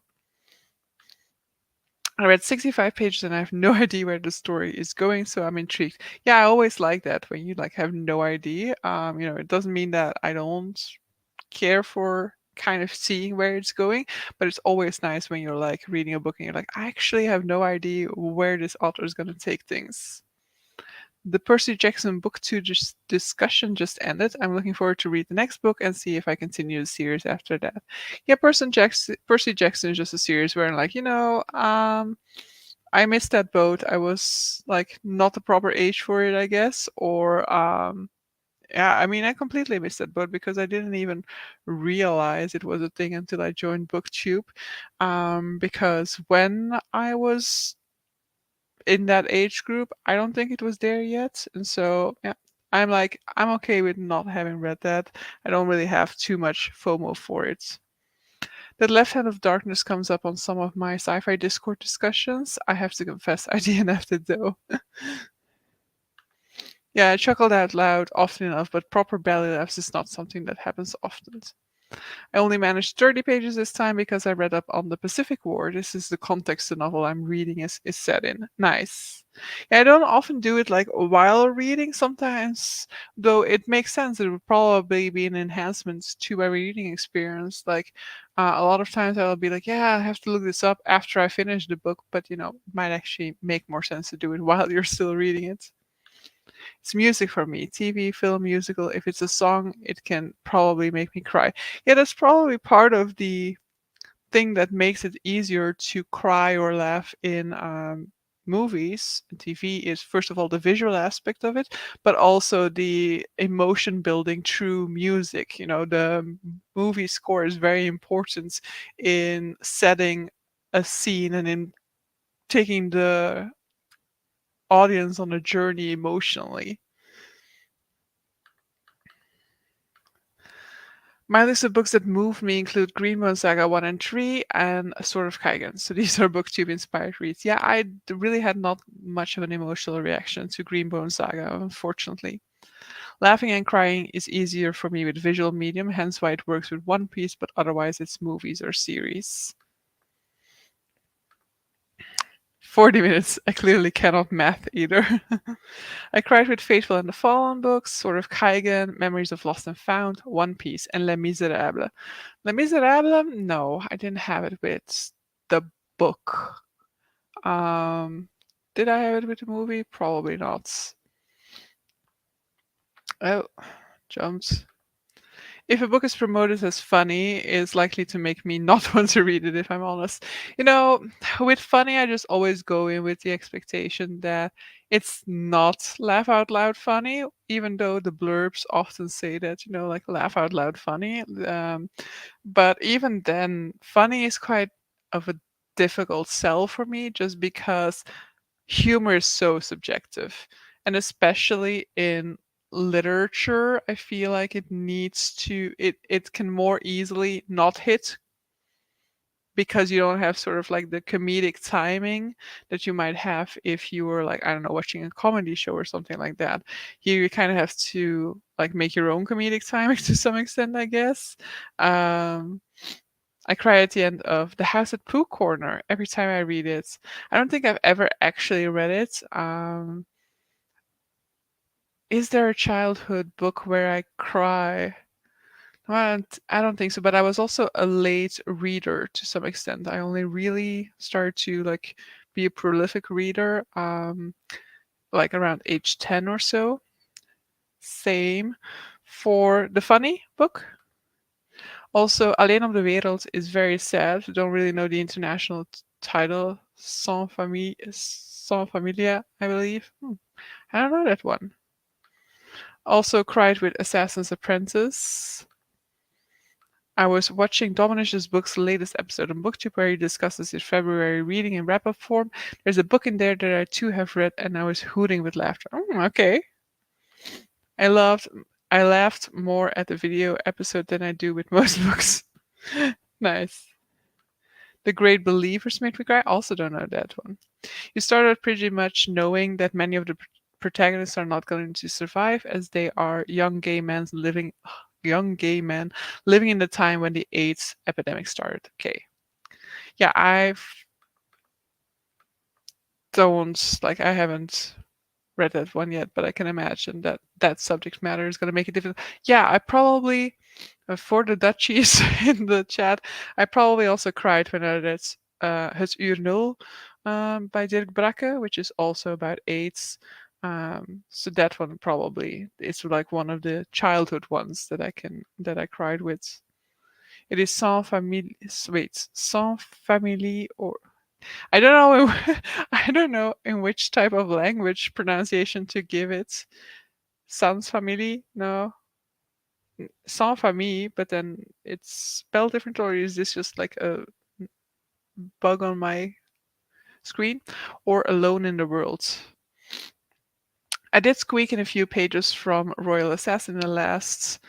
I read 65 pages and I have no idea where the story is going, so I'm intrigued. Yeah, I always like that when you like have no idea. It doesn't mean that I don't care for kind of seeing where it's going, but it's always nice when you're like reading a book and you're like, I actually have no idea where this author is going to take things. The Percy Jackson book 2 discussion just ended. I'm looking forward to read the next book and see if I continue the series after that. Yeah, Percy Jackson is just a series where I'm like, I missed that boat. I was like not the proper age for it, I guess. Or yeah, I mean, I completely missed that boat because I didn't even realize it was a thing until I joined BookTube. Because when I was in that age group, I don't think it was there yet. And so, yeah, I'm like, I'm okay with not having read that. I don't really have too much FOMO for it. The Left Hand of Darkness comes up on some of my sci fi Discord discussions. I have to confess, I DNF'd it though. Yeah, I chuckled out loud often enough, but proper belly laughs is not something that happens often. I only managed 30 pages this time because I read up on the Pacific War. This is the context the novel I'm reading is set in. Nice. Yeah, I don't often do it like while reading. Sometimes, though, it makes sense. It would probably be an enhancement to my reading experience. Like a lot of times, I'll be like, "Yeah, I have to look this up after I finish the book," but it might actually make more sense to do it while you're still reading it. It's music for me. TV, film, musical. If it's a song, it can probably make me cry. Yeah, that's probably part of the thing that makes it easier to cry or laugh in movies and TV is first of all the visual aspect of it, but also the emotion building through music. You know, the movie score is very important in setting a scene and in taking the audience on a journey emotionally. My list of books that moved me include Greenbone Saga 1 and 3 and A Sword of Kaigen. So these are booktube inspired reads. Yeah, really had not much of an emotional reaction to Greenbone Saga, unfortunately. Laughing and crying is easier for me with visual medium, hence why it works with One Piece, but otherwise it's movies or series. 40 minutes. I clearly cannot math either. I cried with Faithful and the Fallen books, Sword of Kaigen, Memories of Lost and Found, One Piece, and Les Miserables. Les Miserables? No, I didn't have it with the book. Um, did I have it with the movie? Probably not. Oh, jumped. If a book is promoted as funny, it's likely to make me not want to read it, if I'm honest. You know, with funny, I just always go in with the expectation that it's not laugh out loud funny, even though the blurbs often say that, you know, like laugh out loud funny. But even then, funny is quite of a difficult sell for me just because humor is so subjective. And especially in literature, I feel like it can more easily not hit because you don't have sort of like the comedic timing that you might have if you were like, I don't know, watching a comedy show or something like that. Here you kind of have to like make your own comedic timing to some extent, I guess. Um I cry at the end of The House at Pooh Corner every time I read it. I don't think I've ever actually read it. Is there a childhood book where I cry? No, I don't think so, but I was also a late reader to some extent. I only really started to like be a prolific reader like around age 10 or so. Same for the funny book. Also, Alleen op de Wereld is very sad. I don't really know the international title. Sans Familia, I believe. I don't know that one. Also cried with Assassin's Apprentice. I was watching Dominish's book's latest episode on BookTube where he discusses his February reading in wrap-up form. There's a book in there that I too have read and I was hooting with laughter. Okay. I loved I laughed more at the video episode than I do with most books. Nice. The Great Believers made me cry. Also don't know that one. You start out pretty much knowing that many of the protagonists are not going to survive as they are young gay men living in the time when the AIDS epidemic started. Okay. Yeah, I haven't read that one yet, but I can imagine that that subject matter is going to make it difficult. Yeah, I probably for the Dutchies in the chat, I probably also cried when I read Het Uur Nul by Dirk Brakke, which is also about AIDS. So that one probably is like one of the childhood ones that I cried with. It is sans famille or I don't know I don't know in which type of language pronunciation to give it. Sans famille? No. Sans famille, but then it's spelled different, or is this just like a bug on my screen? Or Alone in the World? I did squeak in a few pages from Royal Assassin in the last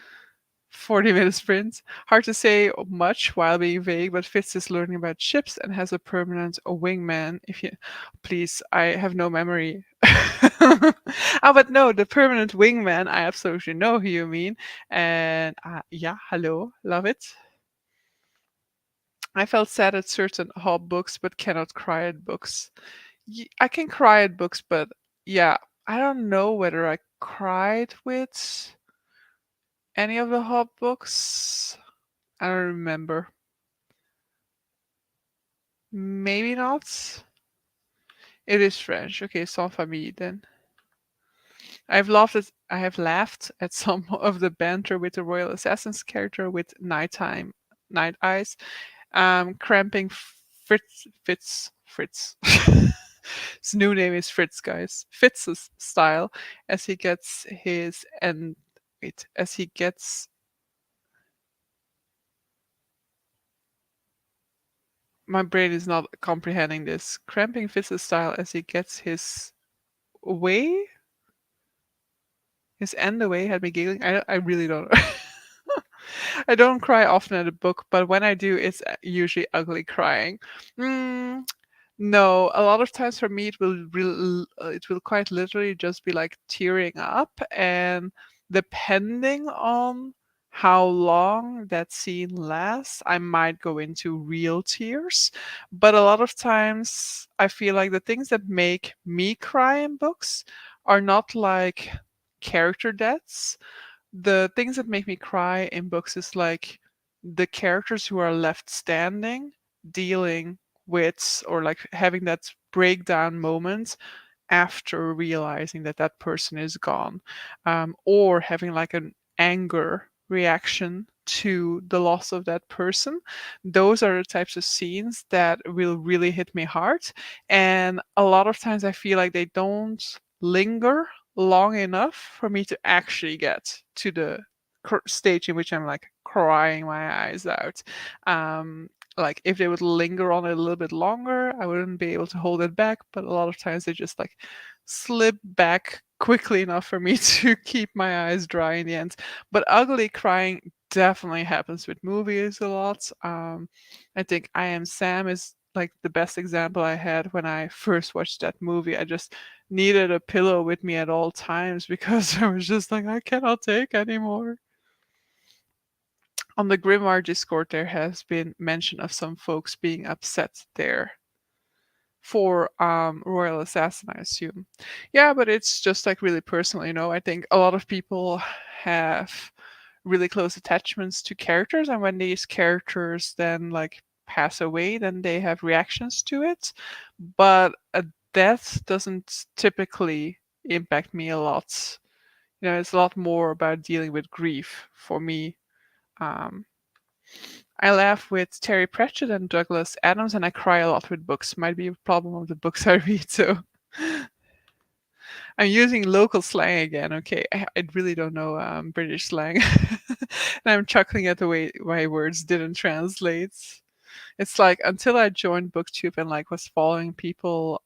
40-minute sprint. Hard to say much while being vague, but Fitz is learning about ships and has a permanent wingman. If you please, I have no memory. Oh, but no, the permanent wingman. I absolutely know who you mean. And yeah, hello, love it. I felt sad at certain hot books, but cannot cry at books. I can cry at books, but yeah, I don't know whether I cried with any of the hot books. I don't remember. Maybe not. It is French. Okay, sans famille then. I have laughed at some of the banter with the Royal Assassin's character with Night Eyes, cramping Fritz. His new name is Fritz, guys. Fitz's style, as he gets his and wait, as he gets. My brain is not comprehending this. Cramping Fitz's style as he gets way, his end away had me giggling. I really don't. I don't cry often at a book, but when I do, it's usually ugly crying. Mm, no, a lot of times for me it will quite literally just be like tearing up, and depending on how long that scene lasts, I might go into real tears. But a lot of times I feel like the things that make me cry in books are not like character deaths. The things that make me cry in books is like the characters who are left standing dealing with or like having that breakdown moment after realizing that that person is gone, or having like an anger reaction to the loss of that person. Those are the types of scenes that will really hit me hard. And a lot of times I feel like they don't linger long enough for me to actually get to the stage in which I'm like crying my eyes out. Like if they would linger on it a little bit longer, I wouldn't be able to hold it back. But a lot of times they just like slip back quickly enough for me to keep my eyes dry in the end. But ugly crying definitely happens with movies a lot. I think I Am Sam is like the best example I had when I first watched that movie. I just needed a pillow with me at all times because I was just like, I cannot take anymore. On the Grimoire Discord, there has been mention of some folks being upset there for Royal Assassin, I assume. Yeah, but it's just like really personal, you know. I think a lot of people have really close attachments to characters, and when these characters then like pass away, then they have reactions to it. But a death doesn't typically impact me a lot. You know, it's a lot more about dealing with grief for me. Um, I laugh with Terry Pratchett and Douglas Adams, and I cry a lot with books. Might be a problem of the books I read, so I'm using local slang again. Okay, I really don't know British slang, and I'm chuckling at the way my words didn't translate. It's like until I joined BookTube and like was following people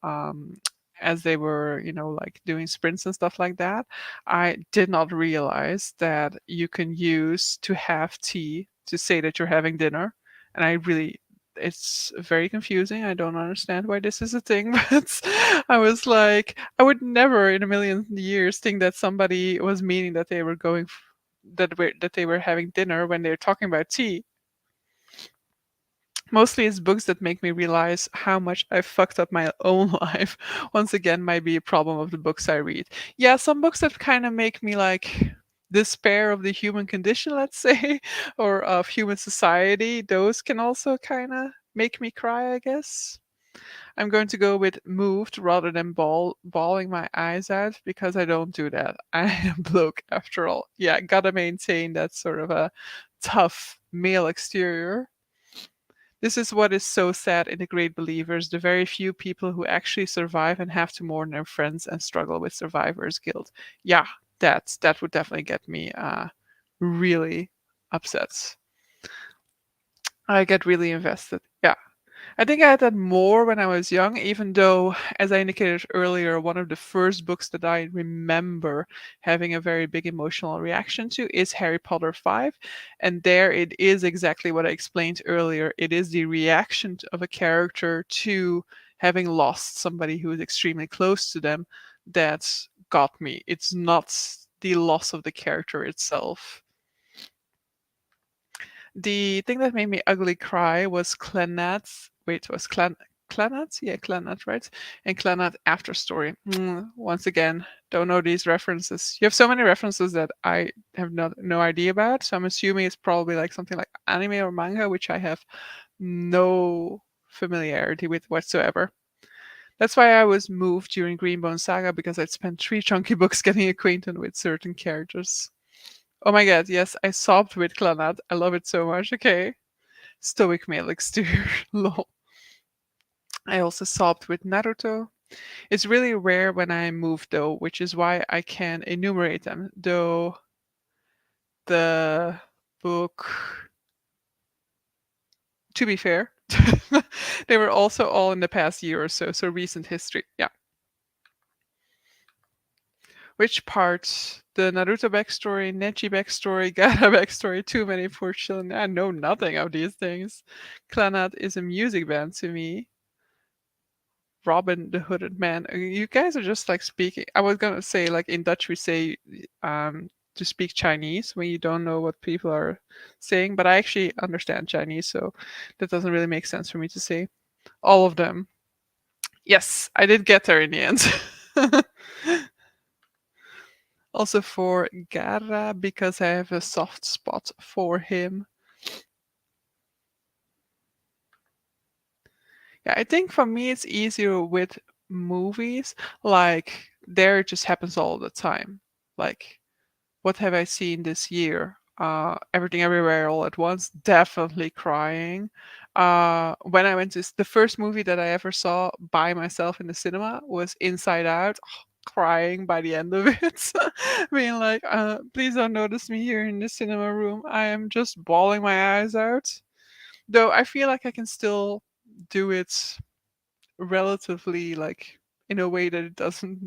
as they were, you know, like doing sprints and stuff like that, I did not realize that you can use to have tea to say that you're having dinner. And I really it's very confusing. I don't understand why this is a thing, but I was like, I would never in a million years think that somebody was meaning that they were that they were having dinner when they're talking about tea. Mostly it's books that make me realize how much I fucked up my own life. Once again, might be a problem of the books I read. Yeah, some books that kind of make me like despair of the human condition, let's say, or of human society, those can also kind of make me cry, I guess. I'm going to go with moved rather than bawling my eyes out because I don't do that. I am bloke after all. Yeah, gotta maintain that sort of a tough male exterior. This is what is so sad in The Great Believers, the very few people who actually survive and have to mourn their friends and struggle with survivor's guilt. Yeah, that would definitely get me really upset. I get really invested. Yeah. I think I had that more when I was young, even though, as I indicated earlier, one of the first books that I remember having a very big emotional reaction to is Harry Potter 5. And there it is exactly what I explained earlier. It is the reaction of a character to having lost somebody who is extremely close to them that got me. It's not the loss of the character itself. The thing that made me ugly cry was Clanat's was Clanat? Yeah, Clanat, right? And Clanat After Story. Once again, don't know these references. You have so many references that I have no idea about. So I'm assuming it's probably like something like anime or manga, which I have no familiarity with whatsoever. That's why I was moved during Greenbone Saga because I'd spent 3 chunky books getting acquainted with certain characters. Oh my god, yes, I sobbed with Clanat. I love it so much. Okay. Stoic male exterior. Lol. I also sobbed with Naruto. It's really rare when I move though, which is why I can enumerate them. Though the book, to be fair, they were also all in the past year or so, so recent history. Yeah. Which part? The Naruto backstory, Neji backstory, Gaara backstory, too many poor children. I know nothing of these things. Clannad is a music band to me. Robin the Hooded Man. You guys are just like speaking. I was gonna say, like in Dutch, we say to speak Chinese when you don't know what people are saying, but I actually understand Chinese, so that doesn't really make sense for me to say. All of them. Yes, I did get there in the end. Also for Gara, because I have a soft spot for him. Yeah, I think for me it's easier with movies. Like, there it just happens all the time. Like, what have I seen this year? Everything Everywhere All at Once, definitely crying. When I went to the first movie that I ever saw by myself in the cinema was Inside Out, crying by the end of it, being like, please don't notice me here in the cinema room. I am just bawling my eyes out. Though I feel like I can still do it relatively, like, in a way that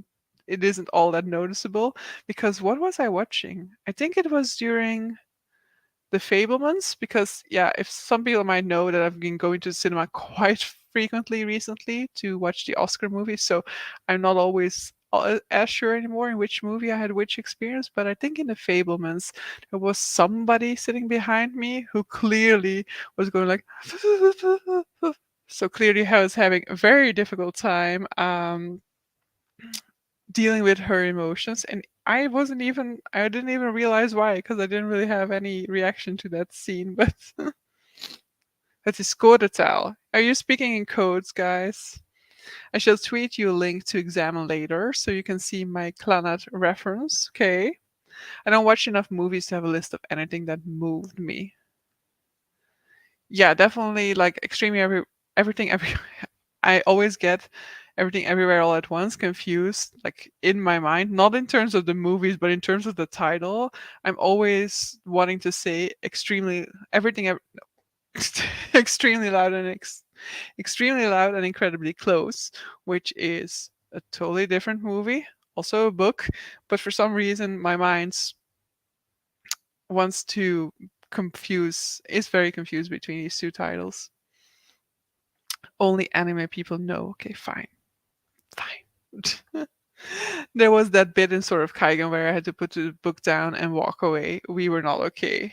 it isn't all that noticeable, because what was I watching? I think it was during the Fablemans, because yeah, if some people might know that I've been going to the cinema quite frequently recently to watch the Oscar movies, so I'm not always as sure anymore in which movie I had which experience, but I think in the Fablemans there was somebody sitting behind me who clearly was going like so clearly I was having a very difficult time dealing with her emotions, and I didn't even realize why, because I didn't really have any reaction to that scene. But that is skådetal. Are you speaking in codes, guys? I shall tweet you a link to examine later so you can see my Clannad reference. Okay. I don't watch enough movies to have a list of anything that moved me. Yeah, definitely, like extremely everything every I always get Everything Everywhere All at Once confused, like in my mind, not in terms of the movies, but in terms of the title. I'm always wanting to say extremely loud and extremely loud and incredibly close, which is a totally different movie, also a book, but for some reason my mind wants to confuse is very confused between these two titles. Only anime people know. Okay, fine. Fine. There was that bit in sort of Kaigen where I had to put the book down and walk away. We were not okay.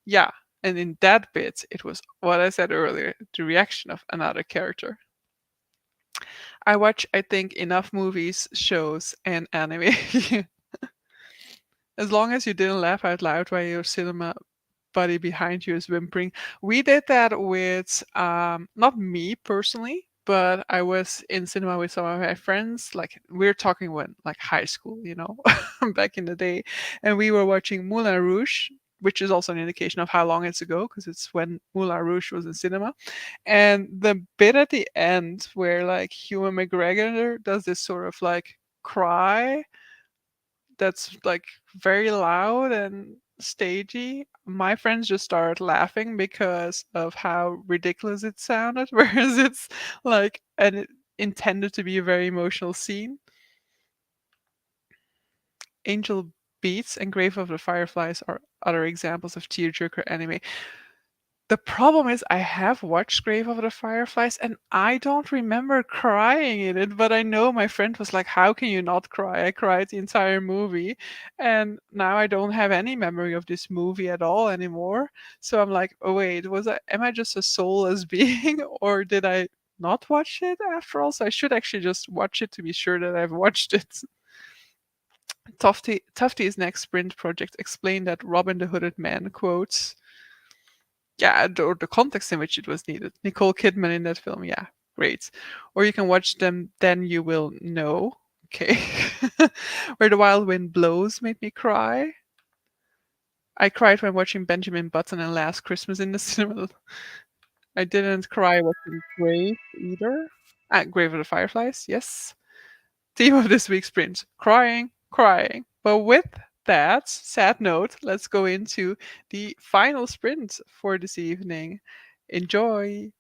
Yeah, and in that bit, it was what I said earlier, the reaction of another character. I watch, I think, enough movies, shows, and anime. As long as you didn't laugh out loud while your cinema buddy behind you is whimpering. We did that with not me personally, but I was in cinema with some of my friends. Like, we're talking when like high school, back in the day, and we were watching Moulin Rouge, which is also an indication of how long it's ago because it's when Moulin Rouge was in cinema. And the bit at the end where like Ewan McGregor does this sort of like cry that's like very loud and stagey, my friends just started laughing because of how ridiculous it sounded, whereas it's like intended to be a very emotional scene. Angel Beats and Grave of the Fireflies are other examples of tearjerker anime. The problem is I have watched Grave of the Fireflies and I don't remember crying in it, but I know my friend was like, "How can you not cry?" I cried the entire movie, and now I don't have any memory of this movie at all anymore. So I'm like, "Oh wait, am I just a soulless being, or did I not watch it after all?" So I should actually just watch it to be sure that I've watched it. Tufty's next sprint project explained that Robin the Hooded Man quotes, yeah, or the context in which it was needed. Nicole Kidman in that film, yeah, great. Or you can watch them, then you will know. Okay. Where the Wild Wind Blows made me cry. I cried when watching Benjamin Button and Last Christmas in the cinema. I didn't cry watching Grave either. Grave of the Fireflies, yes. Theme of this week's sprint: crying, crying. But with that sad note, let's go into the final sprint for this evening. Enjoy!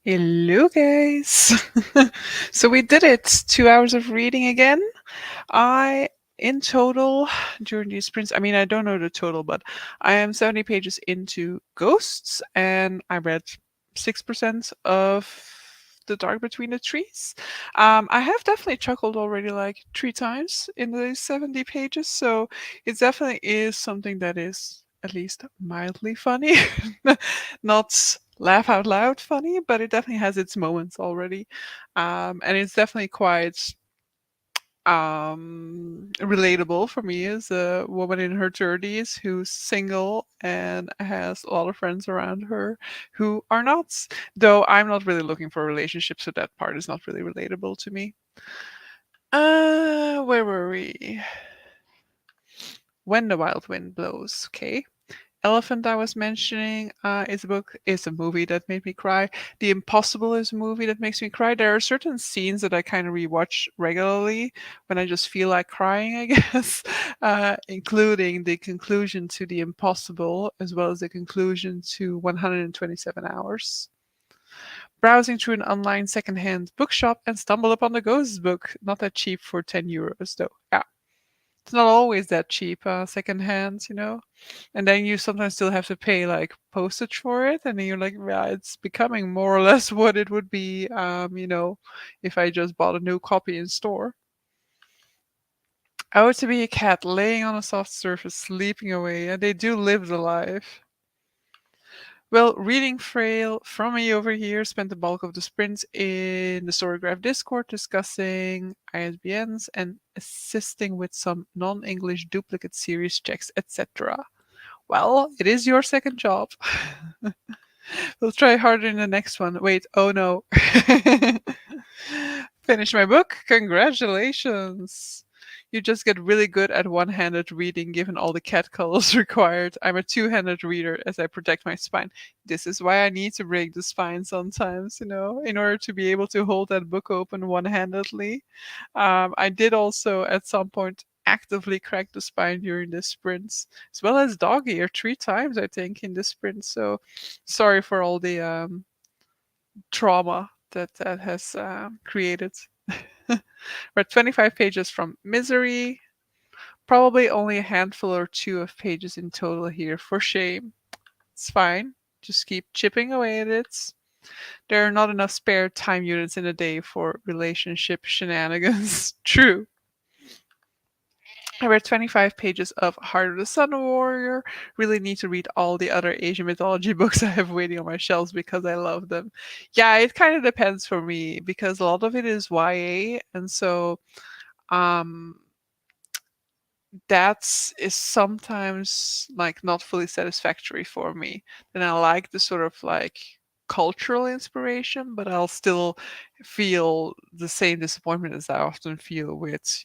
Hello, guys. So we did it. 2 hours of reading again. I, in total, during these sprints, I mean, I don't know the total, but I am 70 pages into Ghosts, and I read 6% of The Dark Between the Trees. I have definitely chuckled already like 3 times in the 70 pages, so it definitely is something that is at least mildly funny. Not laugh out loud funny, but it definitely has its moments already. And it's definitely quite relatable for me as a woman in her 30s who's single and has a lot of friends around her who are not, though I'm not really looking for a relationship, so that part is not really relatable to me. Where were we? When the Wild Wind Blows. Okay. Elephant I was mentioning is a book, is a movie that made me cry. The Impossible is a movie that makes me cry. There are certain scenes that I kind of rewatch regularly when I just feel like crying, I guess, including the conclusion to The Impossible as well as the conclusion to 127 Hours. Browsing through an online secondhand bookshop and stumbled upon the Ghost book. Not that cheap for 10 euros though. Yeah. It's not always that cheap, secondhand, you know? And then you sometimes still have to pay like postage for it, and then you're like, yeah, it's becoming more or less what it would be, if I just bought a new copy in store. Oh, to be a cat laying on a soft surface, sleeping away, and they do live the life. Well, reading frail from me over here spent the bulk of the sprint in the Storygraph Discord discussing ISBNs and assisting with some non-English duplicate series checks, etc. Well, it is your second job. We'll try harder in the next one. Wait, oh no. Finish my book? Congratulations. You just get really good at one handed reading given all the cat calls required. I'm a two-handed reader as I protect my spine. This is why I need to break the spine sometimes, in order to be able to hold that book open one handedly. I did also at some point actively crack the spine during the sprints, as well as dog ear 3 times, I think, in the sprint. So sorry for all the trauma that has created. Read 25 pages from Misery. Probably only a handful or two of pages in total here. For shame. It's fine. Just keep chipping away at it. There are not enough spare time units in a day for relationship shenanigans. True. I read 25 pages of Heart of the Sun Warrior. Really need to read all the other Asian mythology books I have waiting on my shelves because I love them. Yeah, it kind of depends for me because a lot of it is YA, and so um that is sometimes like not fully satisfactory for me. Then I like the sort of like cultural inspiration, but I'll still feel the same disappointment as I often feel with,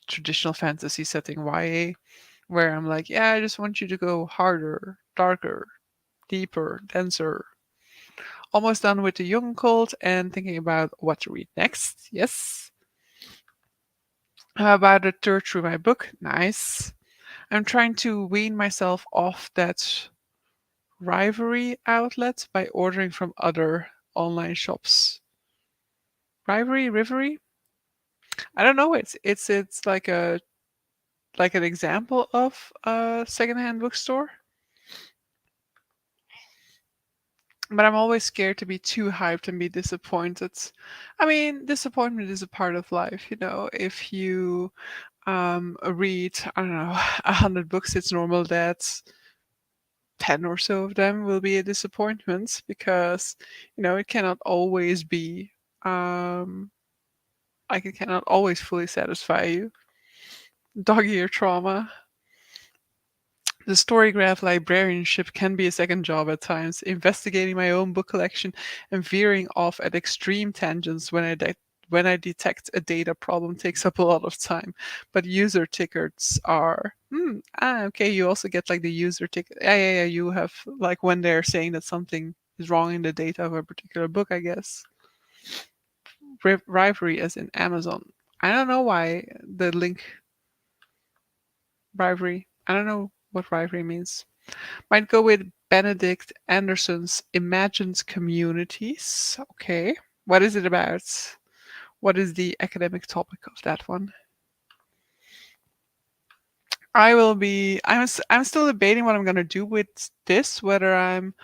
traditional fantasy setting YA, where I'm like, yeah, I just want you to go harder, darker, deeper, denser. Almost done with the young cult and thinking about what to read next. Yes. How about a third through my book? Nice. I'm trying to wean myself off that rivalry outlet by ordering from other online shops. Rivalry? I don't know. It's like an example of a secondhand bookstore. But I'm always scared to be too hyped and be disappointed. I mean, disappointment is a part of life, If you read, I don't know, 100 books, it's normal that 10 or so of them will be a disappointment because, it cannot always be, like, it cannot always fully satisfy you. Dog ear trauma. The Storygraph librarianship can be a second job at times, investigating my own book collection and veering off at extreme tangents when I detect a data problem takes up a lot of time. But user tickets are okay. You also get like the user ticket. Yeah. You have like when they're saying that something is wrong in the data of a particular book, I guess. Rivalry as in Amazon. I don't know why the link rivalry. I don't know what rivalry means. Might go with Benedict Anderson's Imagined Communities. Okay. What is it about? What is the academic topic of that one? I'm still debating what I'm going to do with this, whether I'm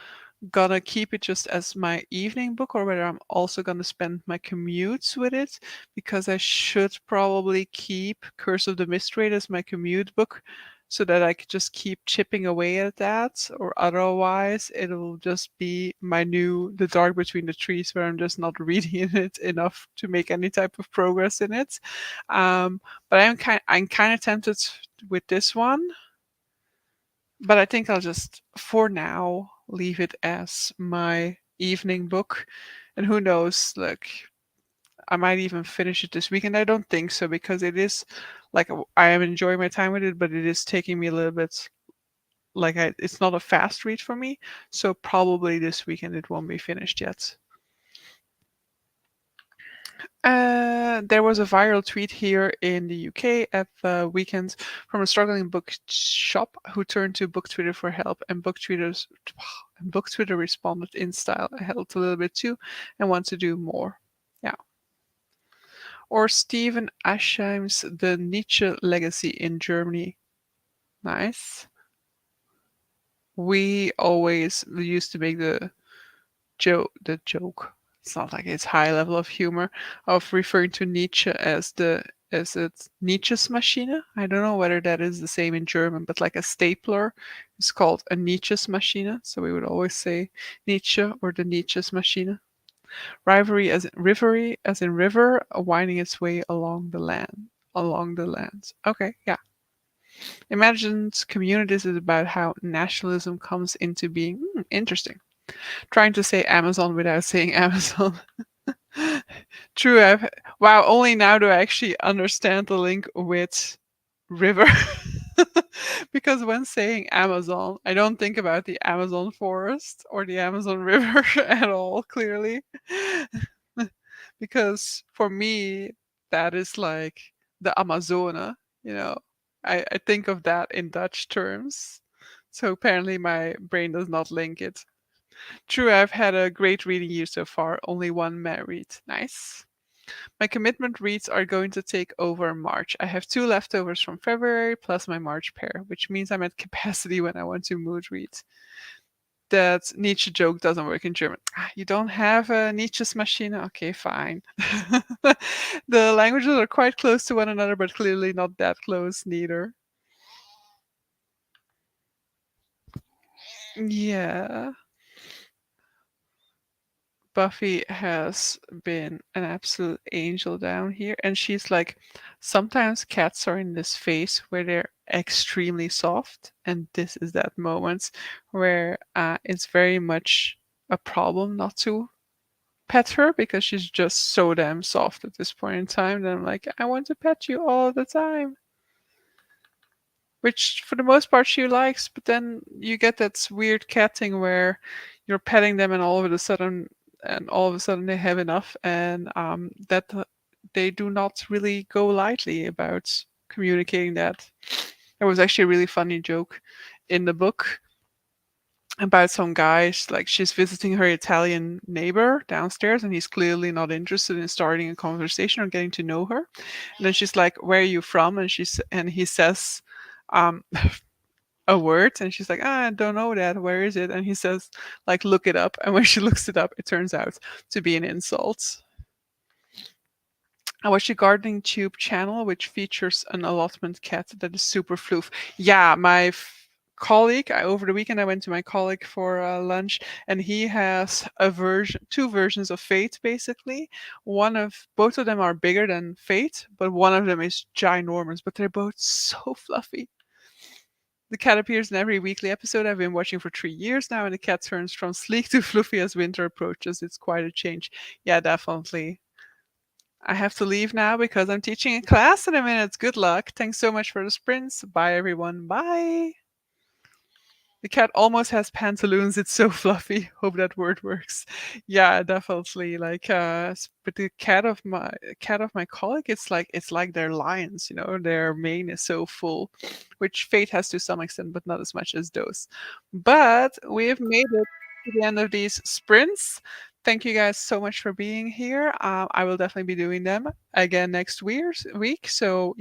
gonna keep it just as my evening book or whether I'm also gonna spend my commutes with it, because I should probably keep Curse of the Mistral as my commute book so that I could just keep chipping away at that, or otherwise it'll just be my new The Dark Between the Trees, where I'm just not reading it enough to make any type of progress in it. Um, but I'm kind of tempted with this one, but I think I'll just, for now, leave it as my evening book. And who knows, like, I might even finish it this weekend. I don't think so, because it is like I am enjoying my time with it, but it is taking me a little bit, like, it's not a fast read for me. So probably this weekend it won't be finished yet. There was a viral tweet here in the UK at the weekend from a struggling book shop who turned to Book Twitter for help, and Book Twitter responded in style. I helped a little bit too, and want to do more. Yeah. Or Stephen Aschheim's The Nietzsche Legacy in Germany. Nice. We always used to make the joke. It's not like it's high level of humor of referring to Nietzsche as it's Nietzsche's Maschine. I don't know whether that is the same in German, but like a stapler is called a Nietzsche's Maschine. So we would always say Nietzsche or the Nietzsche's Maschine. Rivery as in river, winding its way along the land. Along the lands. Okay, yeah. Imagined Communities is about how nationalism comes into being. Interesting. Trying to say Amazon without saying Amazon. True, wow, only now do I actually understand the link with river. Because when saying Amazon, I don't think about the Amazon forest or the Amazon River at all, clearly. Because for me, that is like the Amazone, you know. I think of that in Dutch terms. So apparently my brain does not link it. True, I've had a great reading year so far, only one married. Nice. My commitment reads are going to take over March. I have two leftovers from February plus my March pair, which means I'm at capacity when I want to mood read. That Nietzsche joke doesn't work in German. You don't have a Nietzsche's machine? Okay, fine. The languages are quite close to one another, but clearly not that close, neither. Yeah. Buffy has been an absolute angel down here, and she's like, sometimes cats are in this phase where they're extremely soft, and this is that moment where it's very much a problem not to pet her because she's just so damn soft at this point in time that I'm like, I want to pet you all the time. Which for the most part she likes, but then you get that weird cat thing where you're petting them and all of a sudden they have enough, and that they do not really go lightly about communicating that. There was actually a really funny joke in the book about some guy, like she's visiting her Italian neighbor downstairs, and he's clearly not interested in starting a conversation or getting to know her. And then she's like, "Where are you from?" And he says, um, a word, and she's like, I don't know that. Where is it? And he says, like, look it up. And when she looks it up, it turns out to be an insult. I watched a gardening tube channel which features an allotment cat that is super floof. Yeah, my colleague, over the weekend I went to my colleague for lunch, and he has two versions of Fate basically. Both of them are bigger than Fate, but one of them is ginormous, but they're both so fluffy. The cat appears in every weekly episode I've been watching for 3 years now, and the cat turns from sleek to fluffy as winter approaches. It's quite a change. Yeah, definitely. I have to leave now because I'm teaching a class in a minute. Good luck. Thanks so much for the sprints. Bye, everyone. Bye. The cat almost has pantaloons. It's so fluffy. Hope that word works. Yeah, definitely. But the cat of my colleague, it's like they're lions. Their mane is so full, which Fate has to some extent, but not as much as those. But we have made it to the end of these sprints. Thank you guys so much for being here. I will definitely be doing them again next week. So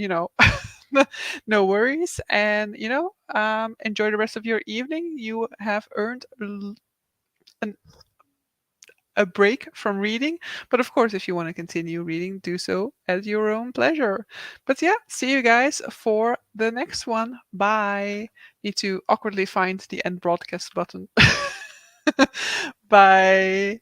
no worries. And enjoy the rest of your evening. You have earned an, a break from reading. But of course, if you want to continue reading, do so at your own pleasure. But yeah, see you guys for the next one. Bye. Need to awkwardly find the end broadcast button. Bye.